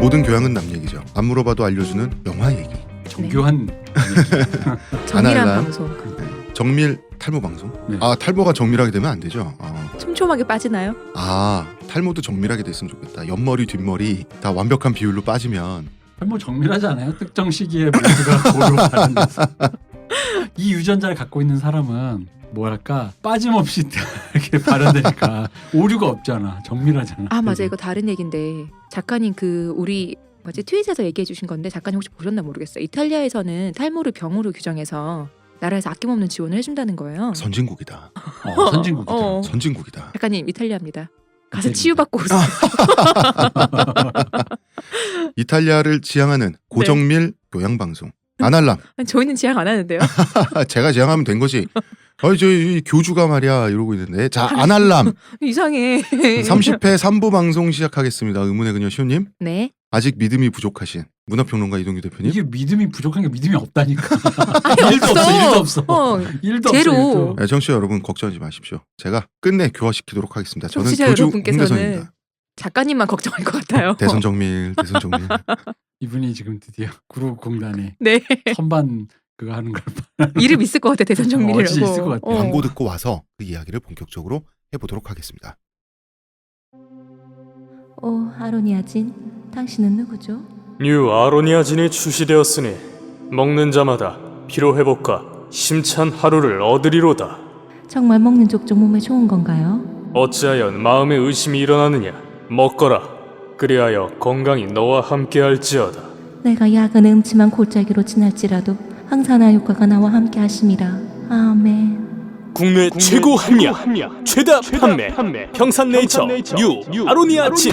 모든 교양은 남 얘기죠. 안 물어봐도 알려주는 영화 얘기. 정교한 정밀한 아날람. 방송. 정밀 탈모 방송. 네. 아, 탈모가 정밀하게 되면 안 되죠. 촘촘하게 빠지나요? 탈모도 정밀하게 됐으면 좋겠다. 옆머리 뒷머리 다 완벽한 비율로 빠지면. 뭐 정밀하지 않아요? 특정 시기에 모두가 고루 발현돼서 이 유전자를 갖고 있는 사람은 뭐랄까 빠짐없이 이렇게 발현되니까 오류가 없잖아. 정밀하잖아. 아 맞아, 이거 다른 얘기인데 작가님 우리 트윗에서 얘기해 주신 건데 작가님 혹시 보셨나 모르겠어요. 이탈리아에서는 탈모를 병으로 규정해서 나라에서 아낌없는 지원을 해준다는 거예요. 선진국이다. 선진국이다. 선진국이다. 작가님 이탈리아입니다. 가서 이탈리아. 치유받고 오세요. 이탈리아를 지향하는 고정밀 교양 방송. 아날람. 저희는 지향 안 하는데요. 제가 지향하면 된 거지. 저희 교주가 말이야 이러고 있는데. 자, 아날람. 이상해. 30회 3부 방송 시작하겠습니다. 의문의 그녀 시호님. 네. 아직 믿음이 부족하신 문화평론가 이동규 대표님. 이게 믿음이 부족한 게 믿음이 없다니까. 아니, 일도 없어. 일도 없어. 일도 제로. 없어. 일도. 네, 청취자 여러분 걱정하지 마십시오. 제가 끝내 교화시키도록 하겠습니다. 저는 청취자 교주 여러분께서는 홍대선입니다. 작가님만 걱정할 것 같아요. 대선 정밀, 대선 정밀. 이분이 지금 드디어 구로공단에 네. 선반 그거 하는 걸 이름 있을 것 같아. 대선 정밀이라고. 진짜 있을 것 같아. 광고 듣고 와서 그 이야기를 본격적으로 해보도록 하겠습니다. 아로니아진, 당신은 누구죠? 뉴 아로니아진이 출시되었으니 먹는 자마다 피로회복과 심찬 하루를 얻으리로다. 정말 먹는 족족 몸에 좋은 건가요? 어찌하여 마음에 의심이 일어나느냐. 먹거라. 그리하여 건강이 너와 함께할지어다. 내가 약은 음침한 골짜기로 지날지라도 항산화 효과가 나와 함께 하심이라. 아멘. 국내 최고 합리화, 최다 판매, 평산네이처 뉴 아로니아진.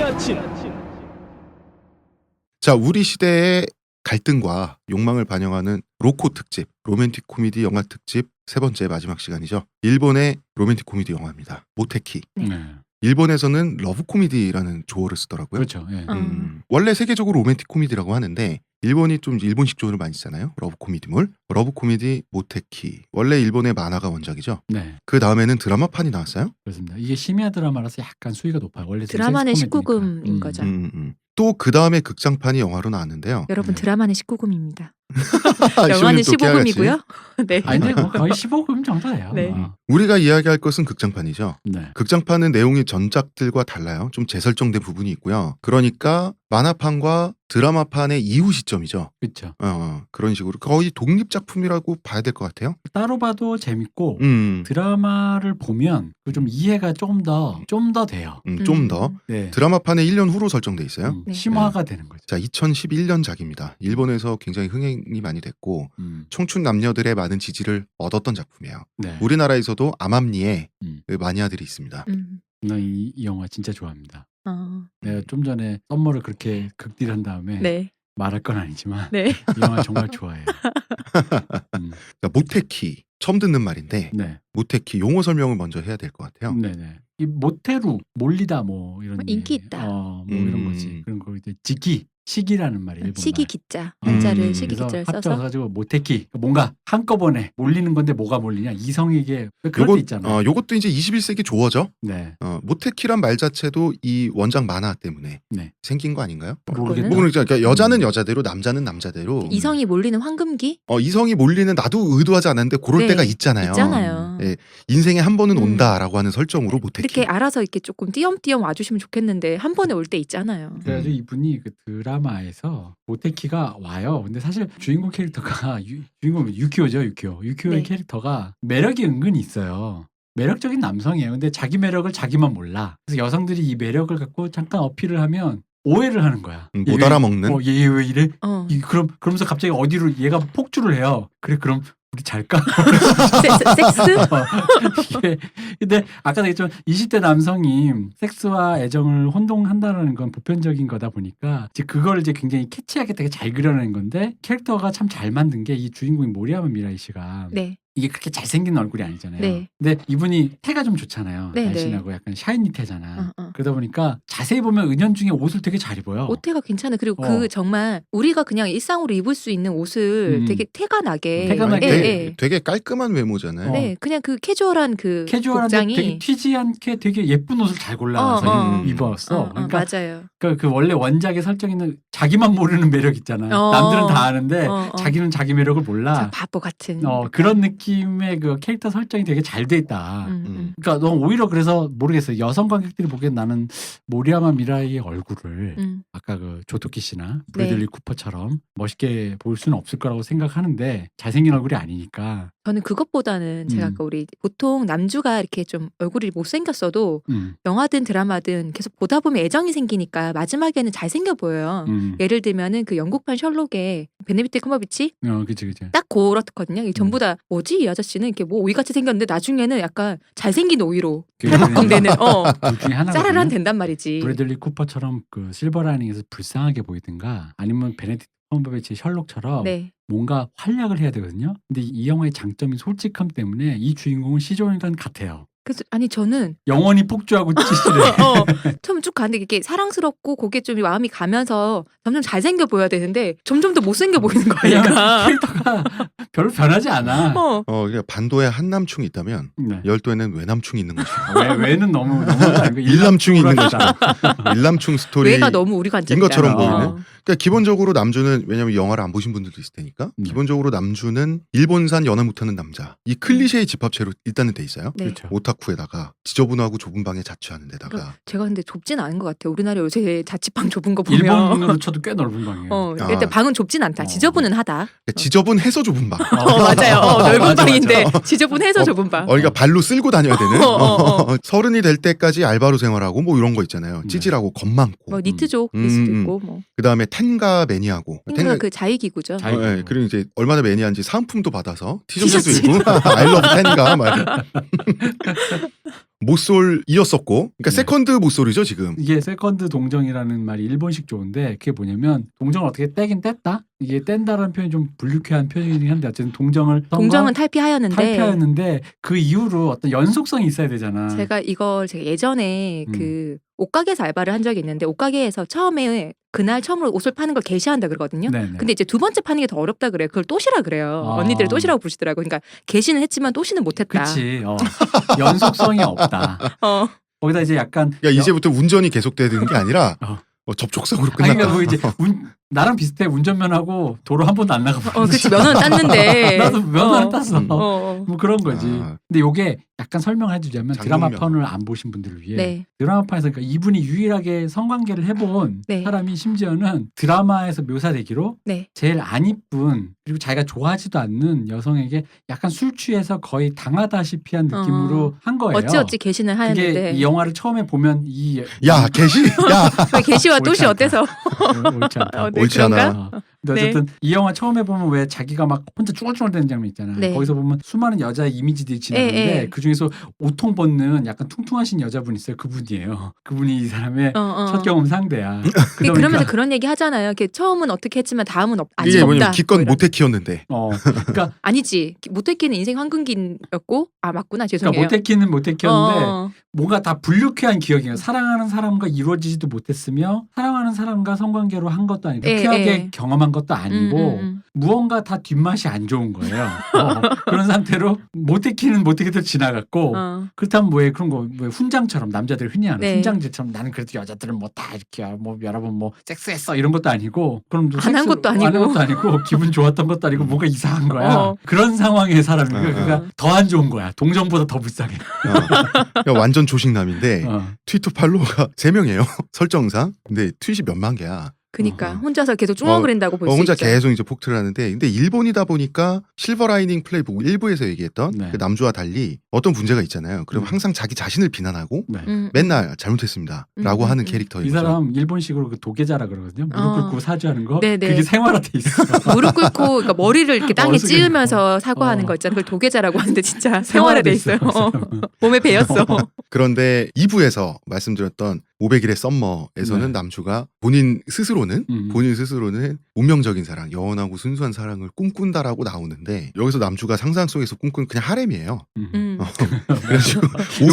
자, 우리 시대의 갈등과 욕망을 반영하는 로코 특집, 로맨틱 코미디 영화 특집 세 번째 마지막 시간이죠. 일본의 로맨틱 코미디 영화입니다. 모테키. 네. 일본에서는 러브 코미디라는 조어를 쓰더라고요. 그렇죠. 예. 원래 세계적으로 로맨틱 코미디라고 하는데 일본이 좀 일본식 조어를 많이 쓰잖아요. 러브 코미디물. 러브 코미디 모테키. 원래 일본의 만화가 원작이죠. 네. 그 다음에는 드라마판이 나왔어요. 그렇습니다. 이게 심야 드라마라서 약간 수위가 높아요. 원래 드라마는 센스 코미디니까. 19금인 거죠. 또 그 다음에 극장판이 영화로 나왔는데요. 여러분 네. 드라마는 19금입니다. 시호님 영화는 또 깨알같이. 15금이고요. 네. 아니 근데 뭐 거의 15금 정도예요. 네. 우리가 이야기할 것은 극장판이죠. 네. 극장판은 내용이 전작들과 달라요. 좀 재설정된 부분이 있고요. 그러니까 만화판과 드라마판의 이후 시점이죠. 그렇죠. 그런 식으로 거의 독립작품이라고 봐야 될 것 같아요. 따로 봐도 재밌고 음, 드라마를 보면 그 좀 이해가 좀 더 돼요. 좀 더. 네. 드라마판에 1년 후로 설정돼 있어요. 네. 심화가 되는 거죠. 자, 2011년작입니다. 일본에서 굉장히 흥행이 많이 됐고 청춘 남녀들의 많은 지지를 얻었던 작품이에요. 네. 우리나라에서도 암암리에 음. 그 마니아들이 있습니다. 이 영화 진짜 좋아합니다. 어. 내가 좀 전에 썸머를 그렇게 극딜한 다음에 네. 말할 건 아니지만 네. 이 영화 정말 좋아해요. 그러니까 모테키 처음 듣는 말인데 네. 모테키 용어 설명을 먼저 해야 될 것 같아요. 네네. 이 모테루 몰리다 뭐 이런 인기 얘기. 있다. 뭐 이런 거지. 그런 거 이제 지기 시기라는 말이 일본 시기 말. 기자. 한자를 시기 그래서 기자를 써서. 합쳐가지고 모테키 뭔가 한꺼번에 몰리는 건데 뭐가 몰리냐 이성에게 그런 게 있잖아요. 요것도 이제 21세기 조어죠. 네. 모테키란 말 자체도 이 원작 만화 때문에 네. 생긴 거 아닌가요? 모르겠다. 뭐 그러니까 여자는 여자대로 남자는 남자대로 이성이 몰리는 황금기? 이성이 몰리는 나도 의도하지 않았는데 그럴 네, 때가 있잖아요. 있잖아요. 예, 인생에 한 번은 온다라고 하는 설정으로 모테키. 이렇게 알아서 이렇게 조금 띄엄띄엄 와주시면 좋겠는데 한 번에 올 때 있잖아요. 그래가지고 이분이 그 드라마에서 모테키가 와요. 근데 사실 주인공 캐릭터가 주인공은 유키오죠. 유키오의 네. 캐릭터가 매력이 은근히 있어요. 매력적인 남성이에요. 근데 자기 매력을 자기만 몰라. 그래서 여성들이 이 매력을 갖고 잠깐 어필을 하면 오해를 하는 거야. 못 알아먹는. 얘 왜 이래? 어. 그러면서 갑자기 어디로 얘가 폭주를 해요. 그럼 우리 잘까? 섹스? 이게 근데 아까 얘기했지만 20대 남성이 섹스와 애정을 혼동한다는 건 보편적인 거다 보니까 이제 그걸 이제 굉장히 캐치하게 되게 잘 그려낸 건데 캐릭터가 참 잘 만든 게 이 주인공인 모리야마 미라이 씨가 네. 이게 그렇게 잘생긴 얼굴이 아니잖아요. 네. 근데 이분이 태가 좀 좋잖아요. 네, 날씬하고 약간 샤이니 태잖아. 어. 그러다 보니까 자세히 보면 은연중에 옷을 되게 잘 입어요. 옷태가 괜찮아. 그리고 어. 그 정말 우리가 그냥 일상으로 입을 수 있는 옷을 되게 태가 나게. 태가 나게. 되게 깔끔한 외모잖아요. 네, 그냥 그 캐주얼한 그 캐주얼한데 복장이. 되게 튀지 않게 되게 예쁜 옷을 잘 골라서 입었어. 그러니까 맞아요. 그 원래 원작의 설정에는 자기만 모르는 매력 있잖아. 어. 남들은 다 아는데 어. 자기는 자기 매력을 몰라. 저 바보 같은. 그런 느낌의 그 캐릭터 설정이 되게 잘 돼 있다. 그러니까 넌 오히려 그래서 모르겠어요. 여성 관객들이 보기엔 나는 모리아마 미라이의 얼굴을 아까 그 조토키 씨나 브래들리 쿠퍼처럼 멋있게 보일 수는 없을 거라고 생각하는데 잘생긴 얼굴이 아니니까. 저는 그것보다는 제가 아까 우리 보통 남주가 이렇게 좀 얼굴이 못생겼어도 영화든 드라마든 계속 보다 보면 애정이 생기니까 마지막에는 잘생겨 보여요. 예를 들면은 그 영국판 셜록의 베네딕트 컴버비치 그치. 딱 그렇거든요. 이게 전부 다 뭐지 이 아저씨는 이렇게 뭐 오이같이 생겼는데 나중에는 약간 잘생긴 오이로 회복되는 둘 중에 하나거든요. 짜라란 된단 말이지. 브래들리 쿠퍼처럼 그 실버 라이닝에서 불쌍하게 보이든가 아니면 베네딕트 컴버배치의 셜록처럼 네. 뭔가 활약을 해야 되거든요. 근데 이 영화의 장점인 솔직함 때문에 이 주인공은 시조인간 같아요. 그래서 아니 저는 영원히 폭주하고 찌시래. 처음 쭉 가는데 이게 사랑스럽고 그게 좀 마음이 가면서 점점 잘생겨 보여야 되는데 점점 더 못생겨 보이는 거야. 얘가. 캐릭터가 별로 변하지 않아. 그러니까 반도에 한남충이 있다면 네. 열도에는 외남충이 있는 거죠. 왜는 너무 아니고 일남충이 있는 거죠. 일남충 스토리. 왜가 너무 우리 관점이다. 인 것처럼 보이네. 어. 그러니까 기본적으로 남주는 왜냐면 영화를 안 보신 분들도 있을 테니까 기본적으로 남주는 일본산 연애 못하는 남자. 이 클리셰의 집합체로 일단은 돼 있어요. 네. 그렇죠. 오타쿠에다가 지저분하고 좁은 방에 자취하는 데다가 제가 근데 좁진 않은 것 같아요. 우리나라 요새 자취방 좁은 거 보면 일본으로 쳐도 꽤 넓은 방이에요. 일단 방은 좁진 않다. 지저분은 하다. 그러니까 지저분해서 좁은 방. 맞아요. 넓은 맞아. 방인데 지저분해서 좁은 방. 그러니까 발로 쓸고 다녀야 되는. 서른이 될 때까지 알바로 생활하고 뭐 이런 거 있잖아요. 찌질하고 겁 많고. 뭐 니트족일 수도 있고 뭐. 그다음에 텐가 매니아고. 텐가가 그 자위기구죠. 네, 그리고 이제 얼마나 매니아인지 사은품도 받아서 티셔츠도 입고 I love 텐가 말. 모쏠이었었고, 그러니까 세컨드 모쏠이죠 지금. 이게 세컨드 동정이라는 말이 일본식 좋은데 그게 뭐냐면 동정을 어떻게 떼긴 뗐다? 이게 뗀다라는 표현이 좀 불쾌한 표현이긴 한데 어쨌든 동정은 탈피하였는데 그 이후로 어떤 연속성이 있어야 되잖아. 제가 예전에 그 옷가게에서 알바를 한 적이 있는데 옷가게에서 처음에 그날 처음으로 옷을 파는 걸 게시한다 그러거든요. 네네. 근데 이제 두 번째 파는 게 더 어렵다 그래요. 그걸 또시라 그래요. 언니들이 또시라고 부르시더라고요. 그러니까 게시는 했지만 또시는 못했다. 그렇지. 연속성이 없다. 거기다 이제 약간 이제부터 운전이 계속되는 게 아니라 접촉사고로 끝났다. 그러니까 뭐 이제 나랑 비슷해. 운전면하고 도로 한 번도 안 나가봐. 그치. 면허는 땄는데. 나도 면허는 땄어. 뭐 그런 거지. 아. 근데 요게 약간 설명해 주자면 드라마판을 안 보신 분들을 위해 드라마판에서 그러니까 이분이 유일하게 성관계를 해본 사람이 심지어는 드라마에서 묘사되기로 제일 안 이쁜 그리고 자기가 좋아하지도 않는 여성에게 약간 술 취해서 거의 당하다시피 한 느낌으로 한 거예요. 어찌어찌 게시는 하는데 그게 이 영화를 처음에 보면 야 게시 야 게시와 또시 어때서 옳지 않다. 옳지 않아. 근데 어쨌든 이 영화 처음에 보면 왜 자기가 막 혼자 쭈글쭈글대는 장면 있잖아. 거기서 보면 수많은 여자의 이미지들이 지나가는데 그 중에서 오통 벗는 약간 퉁퉁하신 여자분 있어요. 그분이에요. 그분이 이 사람의 첫 경험 상대야. 그러면서 그런 얘기 하잖아요. 처음은 어떻게 했지만 다음은 아직 이게 없다. 뭐냐면 기껏 모태 키웠는데. 그러니까 아니지. 모태 키는 인생 황금기였고 맞구나. 죄송해요. 그러니까 모태 키는 모태 키였는데 뭔가 다 불쾌한 기억이에요. 사랑하는 사람과 이루어지지도 못했으며 사랑하는 사람과 성관계로 한 것도 아니고 유쾌하게 경험한 것도 아니고 무언가 다 뒷맛이 안 좋은 거예요. 그런 상태로 모태키는 모태키도 지나갔고 그렇다면 뭐해 그런 거 뭐 훈장처럼 남자들 흔히 하는 훈장질처럼 나는 그래도 여자들은 뭐 다 이렇게 뭐 여러 번 뭐 섹스했어 이런 것도 아니고 그럼 안 한 것도 아니고 기분 좋았던 것도 아니고 뭐가 이상한 거야. 그런 상황의 사람이 그러니까 더 안 좋은 거야. 동정보다 더 불쌍해. 그러니까 완전 조식남인데 트위터 팔로워가 3명이에요. 설정상. 근데 트윗이 몇만 개야. 그러니까 혼자서 계속 쭈렁거린다고 볼 수 있죠. 혼자 계속 이제 폭트를 하는데 근데 일본이다 보니까 실버라이닝 플레이북 1부에서 얘기했던 그 남주와 달리 어떤 문제가 있잖아요. 그럼 항상 자기 자신을 비난하고 맨날 잘못했습니다 라고 하는 캐릭터예요. 이 사람 일본식으로 그 도계자라 그러거든요. 무릎 꿇고 사죄하는 거. 그게 생활화돼 있어. 무릎 꿇고 그러니까 머리를 이렇게 땅에 찌으면서 사과하는 거 있잖아요. 그걸 도계자라고 하는데 진짜 생활화돼 있어요. 몸에 배였어. 그런데 2부에서 말씀드렸던 500일의 썸머에서는 네. 남주가 본인 스스로는 운명적인 사랑, 영원하고 순수한 사랑을 꿈꾼다라고 나오는데 여기서 남주가 상상 속에서 꿈꾸는 그냥 하렘이에요. 그래가지고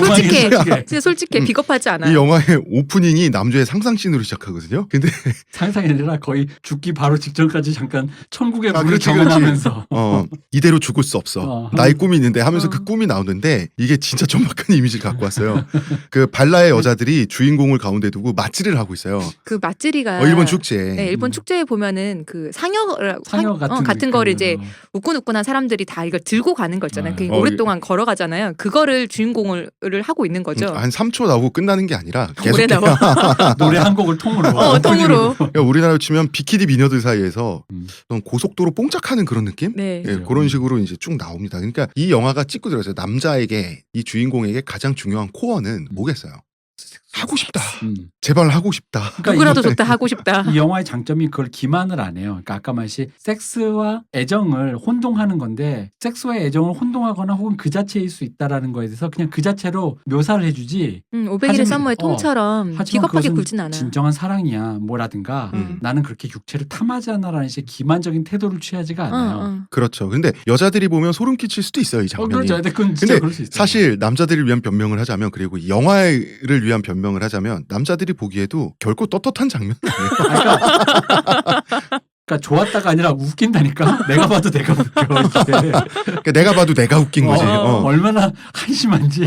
솔직해. 요망이 진짜 솔직해. 비겁하지 않아요. 이 영화의 오프닝이 남주의 상상씬으로 시작하거든요. 근데 상상이 아니라 거의 죽기 바로 직전까지 잠깐 천국의 문을 그렇지, 경험하면서 이대로 죽을 수 없어. 나의 꿈이 있는데 하면서 그 꿈이 나오는데 이게 진짜 천박한 이미지를 갖고 왔어요. 그 발라의 여자들이 주인공을 가운데 두고 맞지를 하고 있어요. 그 맞지리가 일본 축제. 네, 일본 축제에 보면은 그 상여 같은 그 거를 이제 우꾼우꾼한 사람들이 다 이걸 들고 가는 거 있잖아요. 그 어, 오랫동안 걸어가잖아요. 그거를 주인공을 하고 있는 거죠. 한 3초 나오고 끝나는 게 아니라 계속 오래 나와. 노래 한 곡을 통으로. 통으로. 그러니까 우리나라로 치면 비키니 미녀들 사이에서 어떤 고속도로 뽕짝하는 그런 느낌? 네. 예, 그런 식으로 이제 쭉 나옵니다. 그러니까 이 영화가 찍고 들어가서 남자에게 이 주인공에게 가장 중요한 코어는 뭐겠어요? 하고 싶다. 제발 하고 싶다. 그러니까 누구라도 좋다 하고 싶다. 이 영화의 장점이 그걸 기만을 안 해요. 그러니까 아까 말시 섹스와 애정을 혼동하는 건데 섹스와 애정을 혼동하거나 혹은 그 자체일 수 있다라는 거에 대해서 그냥 그 자체로 묘사를 해주지. 500일의 썸머의 통처럼 비겁하게 굴진 않아. 진정한 사랑이야 뭐라든가 나는 그렇게 육체를 탐하지 않아라는 식의 기만적인 태도를 취하지가 않아요. 그렇죠. 근데 여자들이 보면 소름 끼칠 수도 있어요. 이 장면이. 그렇죠. 그건 진짜 근데 그럴 수 있어요. 사실 남자들을 위한 변명을 하자면 그리고 이 영화를 위한 변명을 하자면 남자들이 보기에도 결코 떳떳한 장면은 아니에요. 그러니까 좋았다가 아니라 웃긴다니까. 내가 봐도 내가 웃겨. 그러니까 내가 봐도 내가 웃긴 거지. 얼마나 한심한지.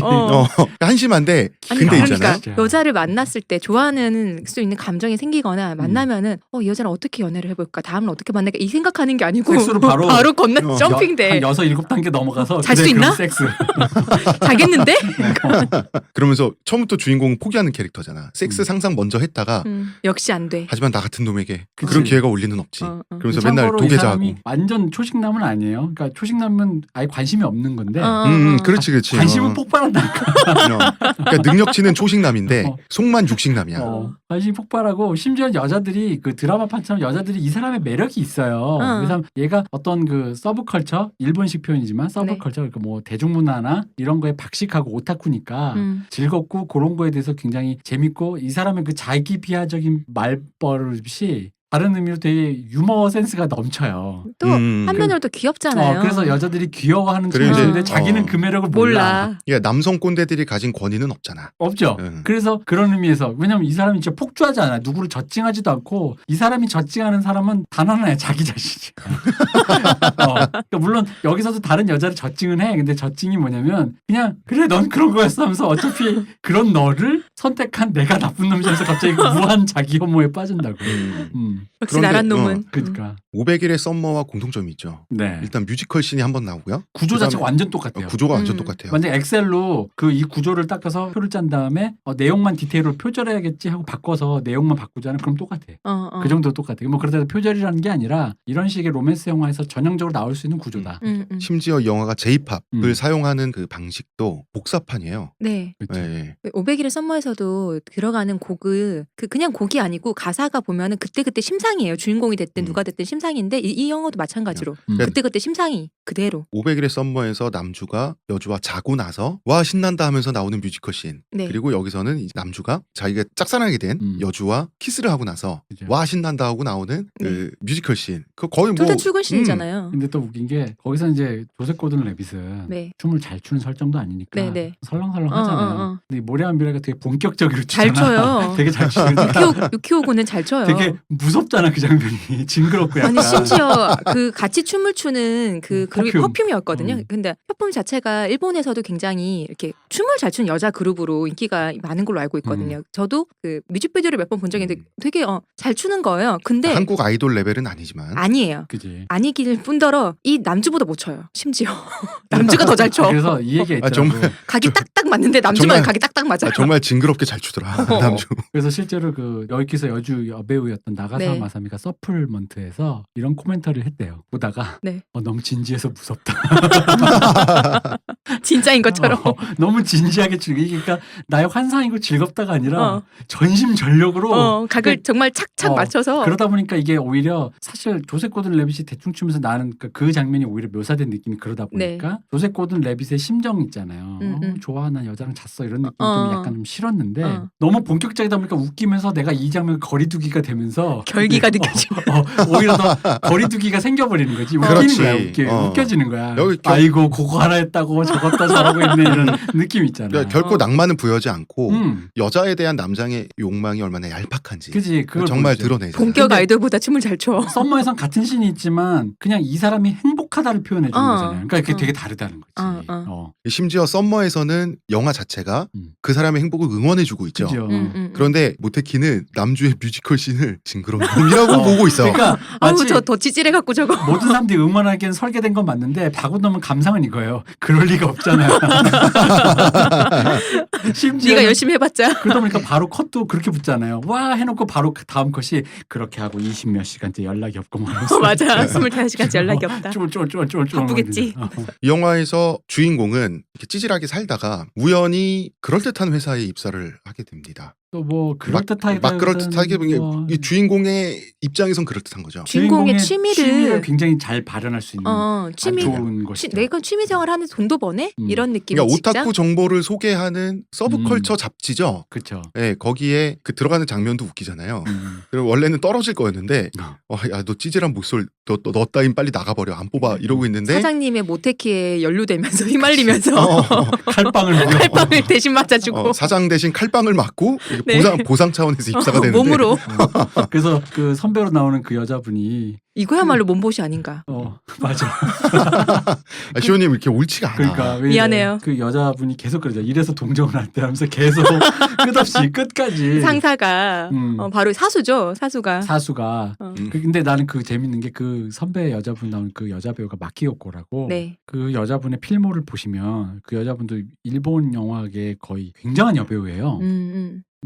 한심한데 아니, 근데 그러니까 있잖아요. 여자를 만났을 때 좋아하는 수 있는 감정이 생기거나 만나면은 이 여자랑 어떻게 연애를 해볼까, 다음은 어떻게 만날까 이 생각하는 게 아니고 섹스로 바로 건너 점핑돼. 한 6, 7단계 넘어가서 잘 수 있나? 섹스. 자겠는데? 그러면서 처음부터 주인공 포기하는 캐릭터잖아. 섹스 상상 먼저 했다가 역시 안 돼. 하지만 나 같은 놈에게 그치. 그런 기회가 올 리는 없지. 그러면서 맨날 참고로 이 도계자하고. 사람이 완전 초식남은 아니에요. 그러니까 초식남은 아예 관심이 없는 건데 그렇지. 관심은 폭발한다니까. 그러니까 능력치는 초식남인데 속만 육식남이야. 관심이 폭발하고 심지어 여자들이 그 드라마판처럼 여자들이 이 사람의 매력이 있어요. 그래서 얘가 어떤 그 서브컬처, 일본식 표현이지만 서브컬처, 그러니까 뭐 대중문화나 이런 거에 박식하고 오타쿠니까 즐겁고 그런 거에 대해서 굉장히 재밌고 이 사람의 그 자기 비하적인 말버릇이 다른 의미로 되게 유머 센스가 넘쳐요. 또 한면으로 또 귀엽잖아요. 그래서 여자들이 귀여워하는 그래, 친구인데 이제, 자기는 그 매력을 몰라. 그러니까 남성 꼰대들이 가진 권위는 없잖아. 없죠. 그래서 그런 의미에서 왜냐면 이 사람이 진짜 폭주하지 않아요. 누구를 저칭하지도 않고 이 사람이 저칭하는 사람은 단 하나야. 자기 자신이야. 그러니까 물론 여기서도 다른 여자를 저칭은 해. 근데 저칭이 뭐냐면 그냥 그래 넌 그런 거였어 하면서 어차피 그런 너를 선택한 내가 나쁜 놈이면서 갑자기 무한 자기 혐오에 빠진다고. 역시 나란 놈은. 그러니까 500일의 썸머와 공통점이 있죠. 네. 일단 뮤지컬 씬이 한번 나오고요. 구조 자체가 완전 똑같아요. 구조가 완전 똑같아요. 완전 엑셀로 그 이 구조를 닦아서 표를 짠 다음에 내용만 디테일로 표절해야겠지 하고 바꿔서 내용만 바꾸잖아요. 그럼 똑같아. 그 정도 똑같아. 뭐 그러다 표절이라는 게 아니라 이런 식의 로맨스 영화에서 전형적으로 나올 수 있는 구조다. 심지어 영화가 J-팝을 사용하는 그 방식도 복사판이에요. 네. 그렇죠. 네. 500일의 썸머에서도 들어가는 곡을 그냥 곡이 아니고 가사가 보면은 그때그때 심상이에요. 주인공이 됐든 누가 됐든 심상인데 이 영화도 마찬가지로 그때그때 심상이 그대로. 500일의 썸머에서 남주가 여주와 자고 나서 와 신난다 하면서 나오는 뮤지컬 씬. 네. 그리고 여기서는 이제 남주가 자기가 짝사랑하게 된 여주와 키스를 하고 나서 그죠. 와 신난다 하고 나오는 그 뮤지컬 씬. 그 거의 뭐 둘 다 출근 씬이잖아요. 근데 또 웃긴 게 거기서 이제 조셉 고든 레빗은 네. 춤을 잘 추는 설정도 아니니까 네네. 설렁설렁 하잖아요. 근데 모리안 미라가 되게 본격적으로 잘 추잖아. 쳐요. 되게 잘 추는데 유키오군은 잘 쳐요. 되게 무섭잖아 그 장면이. 징그럽고 약간. 아니 심지어 그 같이 춤을 추는 그 그룹이 퍼퓸. 퍼퓸이었거든요. 근데 퍼퓸 자체가 일본에서도 굉장히 이렇게 춤을 잘 추는 여자 그룹으로 인기가 많은 걸로 알고 있거든요. 저도 그 뮤직비디오를 몇 번 본 적이 있는데 되게 잘 추는 거예요. 근데 한국 아이돌 레벨은 아니지만 아니에요. 그지. 아니길 뿐더러 이 남주보다 못 쳐요. 심지어 남주가 더 잘 쳐. 그래서 이 얘기가 있더라고. 정말 각이 딱딱 맞는데 남주만 정말- 각이 딱딱 맞아요. 정말 징그럽게 잘 추더라. 남주. 그래서 실제로 그 여기서 여주 여배우였던 나가사 네. 마사미가 서플먼트에서 이런 코멘터리를 했대요. 보다가 네. 너무 진지해서 무섭다. 진짜인 것처럼. 너무 진지하게 그러니까 나의 환상이고 즐겁다가 아니라 전심전력으로 각을 정말 착착 맞춰서. 그러다 보니까 이게 오히려 사실 조셉 고든 레빗이 대충 치면서 나는 그 장면이 오히려 묘사된 느낌이 그러다 보니까 네. 조셉 고든 레빗의 심정 있잖아요. 좋아, 난 여자랑 잤어 이런 느낌 좀 약간 좀 싫었는데 너무 본격적이다 보니까 웃기면서 내가 이 장면 거리두기가 되면서 결기가 느껴지고 오히려 더 거리두기가 생겨버리는 거지. 웃기는 거야. 웃겨지는 거야. 아이고 그거 하나 했다고 저것도 잘하고 있네 이런 느낌 있잖아. 그러니까 결코 낭만은 부여하지 않고 여자에 대한 남장의 욕망이 얼마나 얄팍한지 그치, 그걸 정말 보여주죠. 드러내죠. 본격 아이돌보다 춤을 잘 춰. 썸머에선 같은 씬이 있지만 그냥 이 사람이 행복하다를 표현해 주는 거잖아요. 그러니까 그게 되게 다르다는 거지. 심지어 썸머에서는 영화 자체가 그 사람의 행복을 응원해주고 있죠. 그런데 모테키는 남주의 뮤지컬 씬을 징그러운 놈이라고 보고 있어. 그러니까 아우 저 더 찌질해갖고 저거. 모든 사람들이 응원하기엔 설계된 건 맞는데 박은nom은 감상은 이거예요. 그럴 리가 없잖아요. 심지어 네가 열심히 해봤자. 그러다 보니까 바로 컷도 그렇게 붙잖아요. 와 해놓고 바로 그 다음 컷이 그렇게 하고 20몇 시간째 연락이 없고 맞아. 25시간째 연락이 없다. 쫄쫄쫄쫄 바쁘겠지. 이 영화에서 주인공은 이렇게 찌질하게 살다가 우연히 그럴듯한 회사에 입사를 하게 됩니다. 또 뭐 그럴듯하게 막 그럴듯하게 이 주인공의 입장에선 그럴듯한 거죠. 주인공의 취미를 굉장히 잘 발현할 수 있는 취미 좋은 것이죠. 내가 취미생활 하는데 돈도 버네? 이런 느낌. 그러니까 오타쿠 정보를 소개하는 서브컬처 잡지죠. 그렇죠. 네, 거기에 그 들어가는 장면도 웃기잖아요. 그리고 원래는 떨어질 거였는데 야, 너 찌질한 못쏠 너 따윈 빨리 나가버려 안 뽑아 이러고 있는데 사장님의 모테키에 연루되면서 휘말리면서 칼빵을 대신 맞아주고 사장 대신 칼빵을 맞고 네. 보상 차원에서 입사가 되는데 몸으로. 그래서 그 선배로 나오는 그 여자분이 이거야말로 몸보시 아닌가. 맞아. 시호님 이렇게 옳지가 않아. 그러니까 미안해요. 그 여자분이 계속 그러죠. 이래서 동정을 안 돼 하면서 계속 끝없이 끝까지 상사가 바로 사수죠. 사수가. 근데 나는 그 재밌는 게 그 선배 여자분 나오는 그 여자 배우가 마키오코라고. 네. 그 여자분의 필모를 보시면 그 여자분도 일본 영화계 거의 굉장한 여배우예요.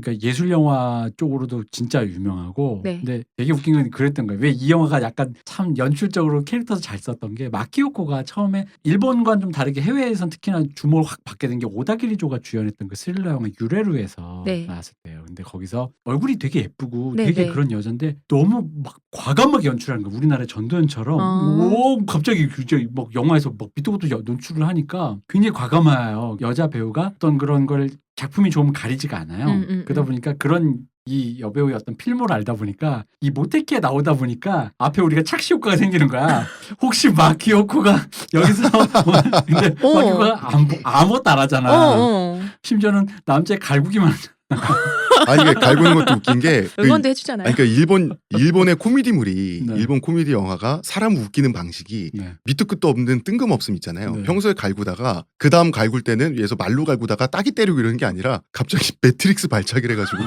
그러니까 예술 영화 쪽으로도 진짜 유명하고. 네. 근데 되게 웃긴 건 그랬던 거예요. 왜 이 영화가 약간 참 연출적으로 캐릭터도 잘 썼던 게 마키오코가 처음에 일본과는 좀 다르게 해외에선 특히나 주목을 확 받게 된 게 오다기리조가 주연했던 그 스릴러 영화 유레루에서 네. 나왔을 때예요. 근데 거기서 얼굴이 되게 예쁘고 네, 되게 네. 그런 여잔데 너무 막 과감하게 연출하는 거예요. 우리나라의 전도연처럼 오 갑자기 굉장히 막 영화에서 막 밑도 끝도 연출을 하니까 굉장히 과감해요. 여자 배우가 어떤 그런 걸 작품이 좀 가리지가 않아요. 그러다 보니까 그런 이 여배우의 어떤 필모를 알다 보니까 이 모테키에 나오다 보니까 앞에 우리가 착시 효과가 생기는 거야. 혹시 마키오코가 여기서 근데 마키오코가 아무것도 안 하잖아. 심지어는 남자의 갈구기만 아니 이게 갈구는 것도 웃긴 게 응원도 해주잖아요. 아니, 그러니까 일본의 코미디물이 네. 일본 코미디 영화가 사람 웃기는 방식이 밑도 끝도 없는 뜬금없음 있잖아요. 네. 평소에 갈구다가 그 다음 갈굴 때는 위에서 말로 갈구다가 따기 때리고 이러는 게 아니라 갑자기 매트릭스 발차기를 해가지고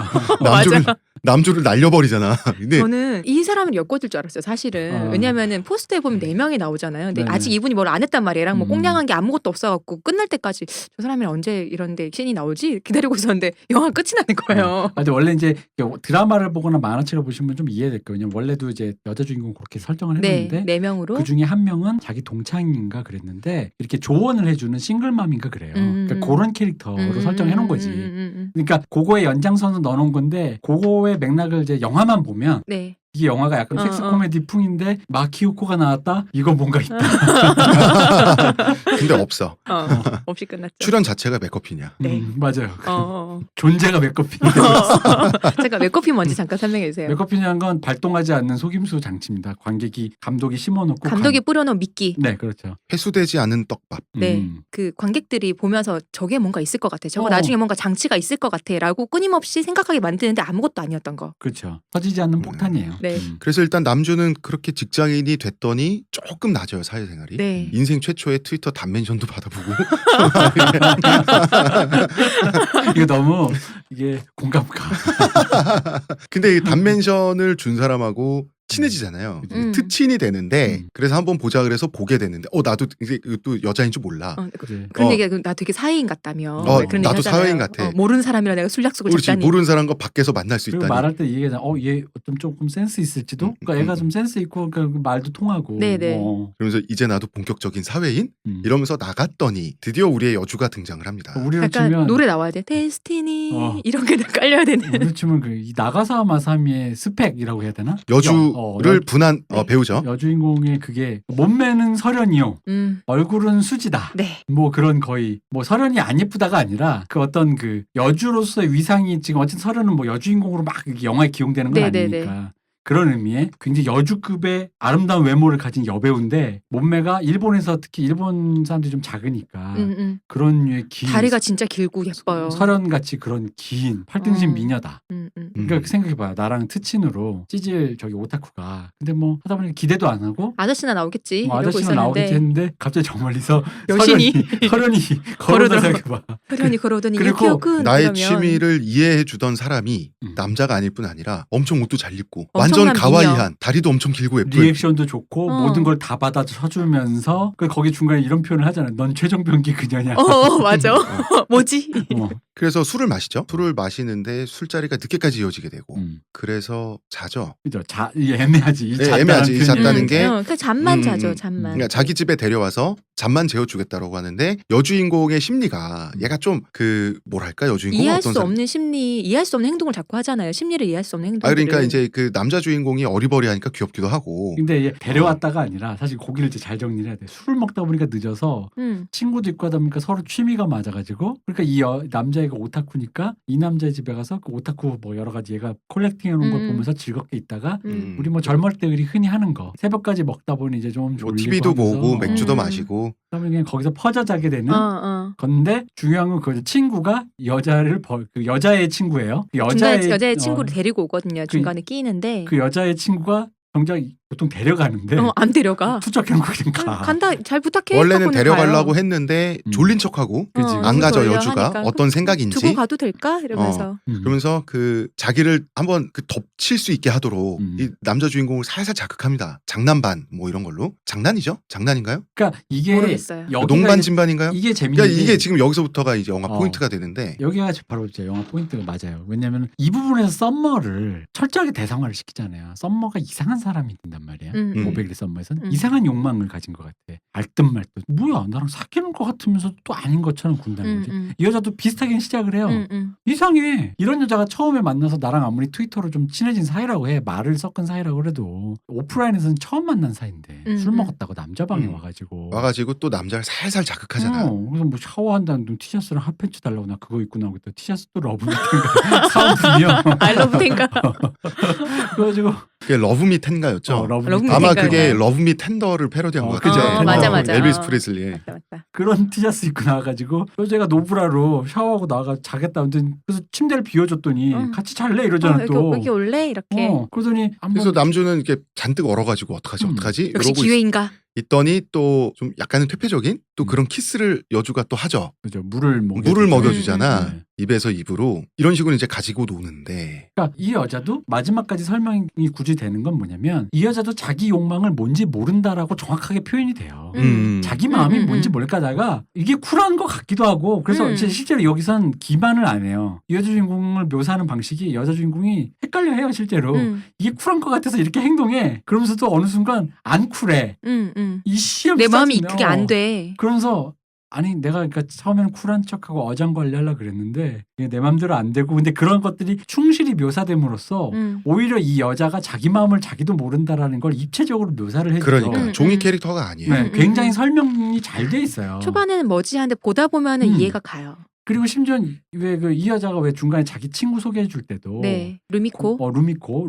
남주를 날려버리잖아. 근데 저는 이 사람을 엮어줄 줄 알았어요. 사실은. 왜냐면은 포스터에 보면 4명이 나오잖아요. 근데 네네. 아직 이분이 뭘 안 했단 말이에요. 얘랑 뭐 꽁냥한 게 아무것도 없어갖고 끝날 때까지 저 사람이 언제 이런데 씬이 나오지? 기다리고 있었는데 영화 끝이 나는 거예요. 근데 원래 이제 드라마를 보거나 만화책을 보시면 좀 이해될 거예요. 왜냐면 원래도 이제 여자 주인공 그렇게 설정을 해놨는데 4명으로 그 중에 한 명은 자기 동창인가 그랬는데 이렇게 조언을 해주는 싱글맘인가 그래요. 그러니까 그런 캐릭터로 설정해 놓은 거지. 그러니까 그거의 연장선을 넣어놓은 건데 그거의 맥락을 이제 영화만 보면 네. 이게 영화가 약간 섹스 코미디 풍인데 마키오코가 나왔다? 이거 뭔가 있다. 근데 없어. 없이 끝났죠. 출연 자체가 메커핀이야. 네. 맞아요. 존재가 메커핀이 잠깐 메커핀 뭔지 잠깐 설명해 주세요. 메커핀이라는 건 발동하지 않는 속임수 장치입니다. 감독이 심어놓고 감독이 뿌려놓은 미끼. 네, 그렇죠. 회수되지 않은 떡밥. 네, 그 관객들이 보면서 저게 뭔가 있을 것 같아. 저거 나중에 뭔가 장치가 있을 것 같아라고 끊임없이 생각하게 만드는데 아무것도 아니었던 거. 그렇죠. 터지지 않는 폭탄이에요. 네. 그래서 일단 남주는 그렇게 직장인이 됐더니 조금 낮아요 사회생활이. 네. 인생 최초의 트위터 단멘션도 받아보고. 이거 너무 이게 공감 가. 근데 이 단멘션을 준 사람하고 친해지잖아요. 특친이 되는데 그래서 한번 보자 그래서 보게 되는데 나도 이제 또 여자인 줄 몰라. 그런 얘기가 나 되게 사회인 같다며. 그런 나도 얘기 하잖아요. 사회인 같아. 모르는 사람이랑 내가 술 약속을 그렇지. 잡다니. 모르는 사람과 밖에서 만날 수 그리고 있다니. 말할 때 이 얘기잖아. 얘 좀 조금 센스 있을지도. 그러니까 애가 좀 센스 있고 그러니까 말도 통하고. 네네. 그러면서 이제 나도 본격적인 사회인 이러면서 나갔더니 드디어 우리의 여주가 등장을 합니다. 우리로 약간 치면 노래 나와야 돼. 데스티니 이런 게 깔려야 되는. 우리로 치면 이 나가사와 마사미의 스펙이라고 해야 되나? 여주를 분한 네. 배우죠. 여주인공의 그게 몸매는 설현이요. 얼굴은 수지다. 네. 뭐 그런 거의 뭐 설현이 안 예쁘다가 아니라 그 어떤 그 여주로서의 위상이 지금 어쨌든 설현은 뭐 여주인공으로 막 영화에 기용되는 건 네네네. 아니니까. 그런 의미에 굉장히 여주급의 아름다운 외모를 가진 여배우인데 몸매가 일본에서 특히 일본 사람들이 좀 작으니까 그런 류의 긴 다리가 진짜 길고 예뻐요. 설현같이 그런 긴 팔등신 미녀다. 그러니까 생각해봐요. 나랑 트친으로 찌질 저기 오타쿠가 근데 뭐 하다 보니까 기대도 안 하고 아저씨나 나오겠지. 이러고 아저씨는 있었는데 나오겠지 했는데 갑자기 저 멀리서 여신이 설현이 걸어오다 생각해봐. 설현이 걸어오더니 그리고 유키오군 나의 이러면 취미를 이해해 주던 사람이 남자가 아닐 뿐 아니라 엄청 옷도 잘 입고 완전 엄청난 가와이한 미녀. 다리도 엄청 길고 예쁘고 리액션도 좋고 모든 걸 다 받아 쳐주면서 거기 중간에 이런 표현을 하잖아요. 넌 최종병기 그녀냐. 맞아. 뭐지? 그래서 술을 마시죠. 술을 마시는데 술자리가 늦게까지 이어지게 되고 그래서 자죠. 그죠. 애매하지. 애매하지. 잤다는 게 그러니까 잠만 자죠. 잠만. 그러니까 자기 집에 데려와서 잠만 재워주겠다고 하는데 여주인공의 심리가 얘가 좀 그 뭐랄까 여주인공은 이해할 어떤 수 없는 심리, 이해할 수 없는 행동을 자꾸 하잖아요. 심리를 이해할 수 없는 행동. 그러니까 이제 그 남자 주인공이 어리버리하니까 귀엽기도 하고. 근데 얘 데려왔다가 아니라 사실 고기를 이제 잘 정리를 해야 돼. 술을 먹다 보니까 늦어서 친구도 있고 하다 보니까 서로 취미가 맞아가지고 그러니까 이 남자애가 오타쿠니까 이 남자의 집에 가서 그 오타쿠 뭐 여러 가지 얘가 콜렉팅해놓은 걸 보면서 즐겁게 있다가 우리 뭐 젊을 때 우리 흔히 하는 거 새벽까지 먹다 보니 이제 좀 뭐 졸리고 TV도 보고 하면서 맥주도 마시고 그러면 그냥 거기서 퍼져 자게 되는 건데 중요한 건 그 친구가 여자를 그 여자의 친구예요. 그 여자의 친구를 데리고 오거든요. 중간에 끼이는데 그 여자의 친구가 정작 보통 데려가는데 안 데려가. 투척해놓고 그냥 가. 간다. 잘 부탁해. 원래는 데려가려고 가요. 했는데 졸린 척하고 그치. 안 가죠 그래서 여주가 하니까. 어떤 생각인지 두고 가도 될까 이러면서. 그러면서 그 자기를 한번 그 덮칠 수 있게 하도록 이 남자 주인공을 살살 자극합니다. 장난 반 뭐 이런 걸로 장난이죠? 장난인가요? 그러니까 이게 모르겠어요. 농반 진반인가요? 이게 재밌는 그러니까 게 이게 지금 여기서부터가 이제 영화 포인트가 되는데 여기가 바로 제 영화 포인트가 맞아요. 왜냐하면 이 부분에서 썸머를 철저하게 대상화를 시키잖아요. 썸머가 이상한 사람이 된단 말이야. 오백리 썸머에서는 이상한 욕망을 가진 것 같아. 알듯 말듯 뭐야 나랑 사귀는 것 같으면서 또 아닌 것처럼 군다는 거지. 이 여자도 비슷하게 시작을 해요. 이상해. 이런 여자가 처음에 만나서 나랑 아무리 트위터로 좀 친해진 사이라고 해. 말을 섞은 사이라고 해도 오프라인에서는 처음 만난 사이인데 술 먹었다고 남자 방에 와가지고 또 남자를 살살 자극하잖아. 그래서 뭐 샤워한다는 둥 티셔츠랑 핫팬츠 달라고 나 그거 입고 나오고 또 티셔츠도 러브미텐가 사은품이요. 러브미텐가. 그래가지고 그게 러브미 텐가였죠. 러브미 아마 텐가요. 그게 러브미 텐더를 패러디한 것 그죠. 같아요. 맞아. 엘비스 프레슬리. 맞다. 그런 티셔츠 입고 나와가지고 여자가 노브라로 샤워하고 나가 자겠다. 그래서 침대를 비워줬더니 같이 잘래 이러잖아 또. 여기 올래 이렇게. 그러더니 그래서 남주는 이렇게 잔뜩 얼어가지고 어떡하지 역시 이러고 기회인가? 있더니 또 좀 약간은 퇴폐적인 또 그런 키스를 여주가 또 하죠. 그죠. 물을 먹여주잖아. 입에서 입으로 이런 식으로 이제 가지고 노는데. 그러니까 이 여자도 마지막까지 설명이 굳이 되는 건 뭐냐면 이 여자도 자기 욕망을 뭔지 모른다라고 정확하게 표현이 돼요. 자기 마음이 뭔지 모를까다가 이게 쿨한 것 같기도 하고 그래서 실제로 여기선 기만을 안 해요. 이 여자 주인공을 묘사하는 방식이 여자 주인공이 헷갈려해요 실제로. 이게 쿨한 것 같아서 이렇게 행동해. 그러면서도 어느 순간 안 쿨해. 이 시험 내 마음이 그게 안 돼. 그러면서 아니 내가 그러니까 처음에는 쿨한 척하고 어장관리하려고 그랬는데 이게 내 마음대로 안 되고 근데 그런 것들이 충실히 묘사됨으로써 오히려 이 여자가 자기 마음을 자기도 모른다라는 걸 입체적으로 묘사를 해주죠. 그러니까 종이 캐릭터가 아니에요. 네, 굉장히 설명이 잘 돼 있어요. 초반에는 머지한데 보다 보면은 이해가 가요. 그리고 심지어 왜 이 여자가 왜 중간에 자기 친구 소개해 줄 때도 루미코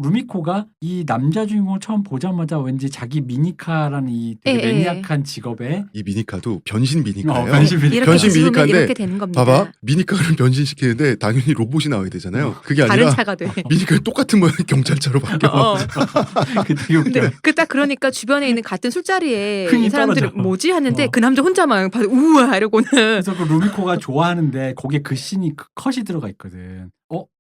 루미코가 이 남자 주인공을 처음 보자마자 왠지 자기 미니카라는 이 되게 매니악한 직업에 이 미니카도 변신 미니카예요. 변신 미니카인데 이렇게 되는 겁니다. 봐봐 미니카를 변신시키는데 당연히 로봇이 나와야 되잖아요. 그게 아니라 다른 차가 돼. 미니카 똑같은 모양 경찰차로 바뀌어. 근데 딱 그러니까 주변에 있는 같은 술자리에 흥이 이 사람들이 떨어져. 뭐지 하는데 그 남자 혼자만 봐도 우와 이러고는. 그래서 그 루미코가 좋아하는데 거기에 그 씬이 그 컷이 들어가 있거든.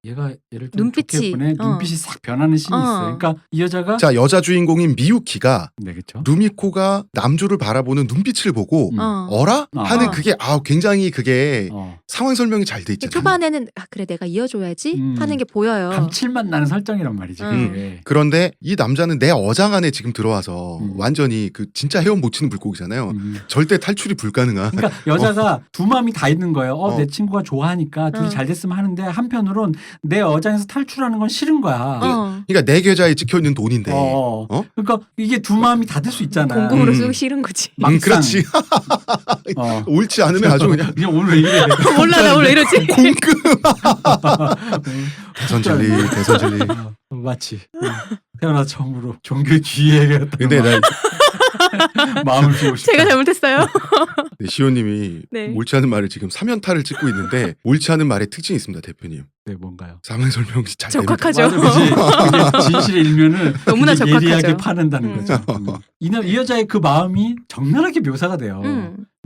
얘가 얘를 좀 눈빛이, 좋게 보네. 눈빛이 싹 변하는 씬이 있어요. 그러니까 이 여자가 자, 여자 주인공인 미유키가 네, 그렇죠. 루미코가 남주를 바라보는 눈빛을 보고 어라? 하는 그게 굉장히 그게 상황 설명이 잘 돼 있잖아요. 초반에는 그래 내가 이어줘야지 하는 게 보여요. 감칠맛 나는 설정이란 말이지. 그게. 그런데 이 남자는 내 어장 안에 지금 들어와서 완전히 그 진짜 헤엄 못 치는 물고기잖아요. 절대 탈출이 불가능한. 그러니까 여자가 두 마음이 다 있는 거예요. 내 친구가 좋아하니까 둘이 잘 됐으면 하는데 한편으론 내 어장에서 탈출하는 건 싫은 거야. 그러니까 내 계좌에 찍혀 있는 돈인데. 그러니까 이게 두 마음이 다 될 수 있잖아. 공금으로 쓰기 싫은 거지. 그렇지. 옳지 않으면 아주 그냥 오늘 왜 이래? 몰라 나 오늘 이러지. 공금. 대선진리. 마치 태어나 처음으로 종교의 귀에 근데 나 마음을 비우고 싶다. 제가 잘못했어요. 네, 시호님이 네. 옳지 않은 말을 지금 3연타를 찍고 있는데 옳지 않은 말의 특징이 있습니다, 대표님. 네, 뭔가요? 상황 설명이 잘 됩니다. 적확하죠. 맞아, 진실의 일면을 너무나 적확하죠. 예리하게 파낸다는 거죠. 이 여자의 그 마음이 적나라하게 묘사가 돼요.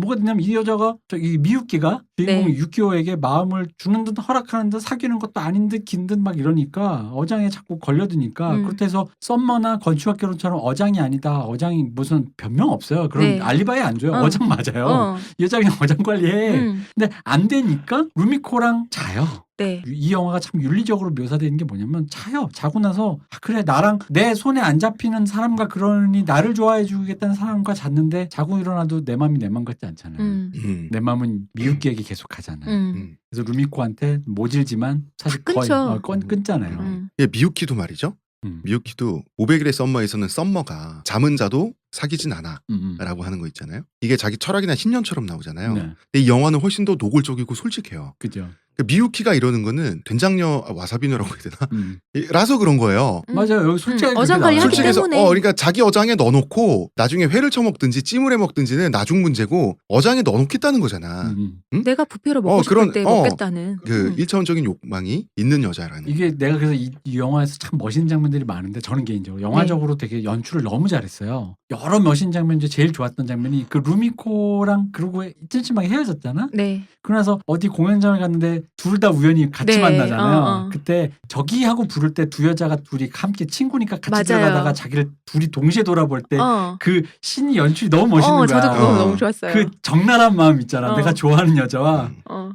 뭐가 되냐면 이 여자가 이 미유키가 주인공 네. 유키오에게 마음을 주는 듯 허락하는 듯 사귀는 것도 아닌 듯 긴 듯 막 이러니까 어장에 자꾸 걸려드니까 그렇다 해서 썸머나 건축학 결혼처럼 어장이 아니다. 어장이 무슨 변명 없어요. 그런 네. 알리바이 안 줘요. 어장 맞아요. 이 여자 그냥 어장 관리해. 근데 안 되니까 루미코랑 자요. 네. 이 영화가 참 윤리적으로 묘사되는 게 뭐냐면 자요. 자고 나서 그래 나랑 내 손에 안 잡히는 사람과 그러니 나를 좋아해 주겠다는 사람과 잤는데 자고 일어나도 내 마음이 내 마음 같지 않잖아요. 내 마음은 미유키에게 계속 가잖아요. 그래서 루미코한테 모질지만 사실 거의 끊잖아요. 예, 미유키도 말이죠. 미유키도 500일의 썸머에서는 썸머가 잠은 자도 사귀진 않아 라고 하는 거 있잖아요. 이게 자기 철학이나 신념처럼 나오잖아요. 네. 근데 이 영화는 훨씬 더 노골적이고 솔직해요. 그죠. 미유키가 이러는 거는 된장녀 와사비녀라고 해야 되나? 라서 그런 거예요. 맞아요. 여기 솔직하게 어장 관리하기 솔직해서 때문에. 그러니까 자기 어장에 넣어놓고 나중에 회를 처먹든지 찜을 해먹든지는 나중 문제고 어장에 넣어놓겠다는 거잖아. 응? 내가 부피로 먹고 싶을 때 그런, 먹겠다는. 그 1차원적인 욕망이 있는 여자라는. 이게 내가 그래서 이 영화에서 참 멋있는 장면들이 많은데 저는 개인적으로 영화적으로 되게 연출을 너무 잘했어요. 여러 멋있는 장면 중에 제일 좋았던 장면이 그 루미코랑 그러고 찜찜하게 헤어졌잖아. 네. 그러나서 어디 공연장을 갔는데 둘 다 우연히 같이 네. 만나잖아요. 그때 저기 하고 부를 때 두 여자가 둘이 함께 친구니까 같이 맞아요. 들어가다가 자기를 둘이 동시에 돌아볼 때 그 신이 연출이 너무 멋있는 거야. 저도 그거 너무 좋았어요. 그 적나라한 마음 있잖아. 내가 좋아하는 여자와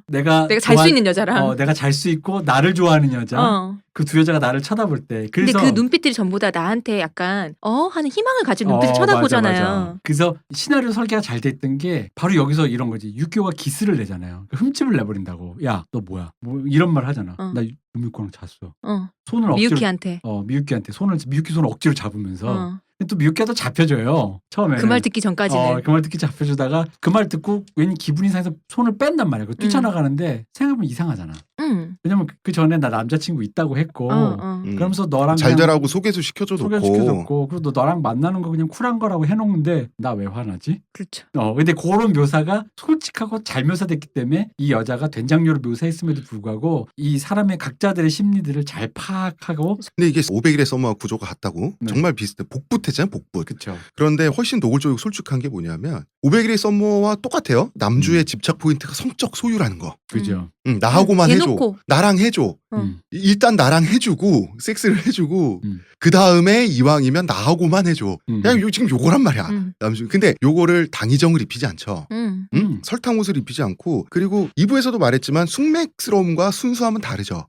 내가 잘 수 있는 여자랑. 내가 잘 수 있고 나를 좋아하는 여자. 그 두 여자가 나를 쳐다볼 때. 그래서 근데 그 눈빛들이 전부 다 나한테 약간 하는 희망을 가진 눈빛을 쳐다보잖아요. 맞아. 그래서 시나리오 설계가 잘 돼 있던 게 바로 여기서 이런 거지. 유키오가 기스를 내잖아요. 흠집을 내버린다고. 야, 너 뭐야? 뭐 이런 말 하잖아. 나 루미코랑 잤어. 손을 억지로 미유키한테. 미유키한테 미유키 손을 억지로 잡으면서. 또 미유키가 또 잡혀줘요. 처음에. 그 말 듣기 전까지는. 그 말 듣기 잡혀주다가 그 말 듣고 괜히 기분이 상해서 손을 뺀단 말이야. 뛰쳐나가는데 생각해보면 이상하잖아. 왜냐면 그 전에 나 남자친구 있다고 했고 그러면서 너랑 잘 되라고 소개도 시켜줘놓고 그리고 너 너랑 만나는 거 그냥 쿨한 거라고 해놓는데 나 왜 화나지? 그렇죠. 근데 그런 묘사가 솔직하고 잘 묘사됐기 때문에 이 여자가 된장녀로 묘사했음에도 불구하고 이 사람의 각자들의 심리들을 잘 파악하고. 근데 이게 500일의 썸머와 구조가 같다고 정말 비슷해. 복붙했잖아요. 복붙. 그렇죠. 그런데 훨씬 노골적이고 솔직한 게 뭐냐면 500일의 썸머와 똑같아요. 남주의 집착 포인트가 성적 소유라는 거. 그죠. 나하고만 해줘. 대놓고. 나랑 해줘. 일단 나랑 해주고 섹스를 해주고 그 다음에 이왕이면 나하고만 해줘. 그냥 지금 요거란 말이야. 남주. 근데 요거를 당이정을 입히지 않죠. 설탕 옷을 입히지 않고 그리고 2부에서도 말했지만 숙맥스러움과 순수함은 다르죠.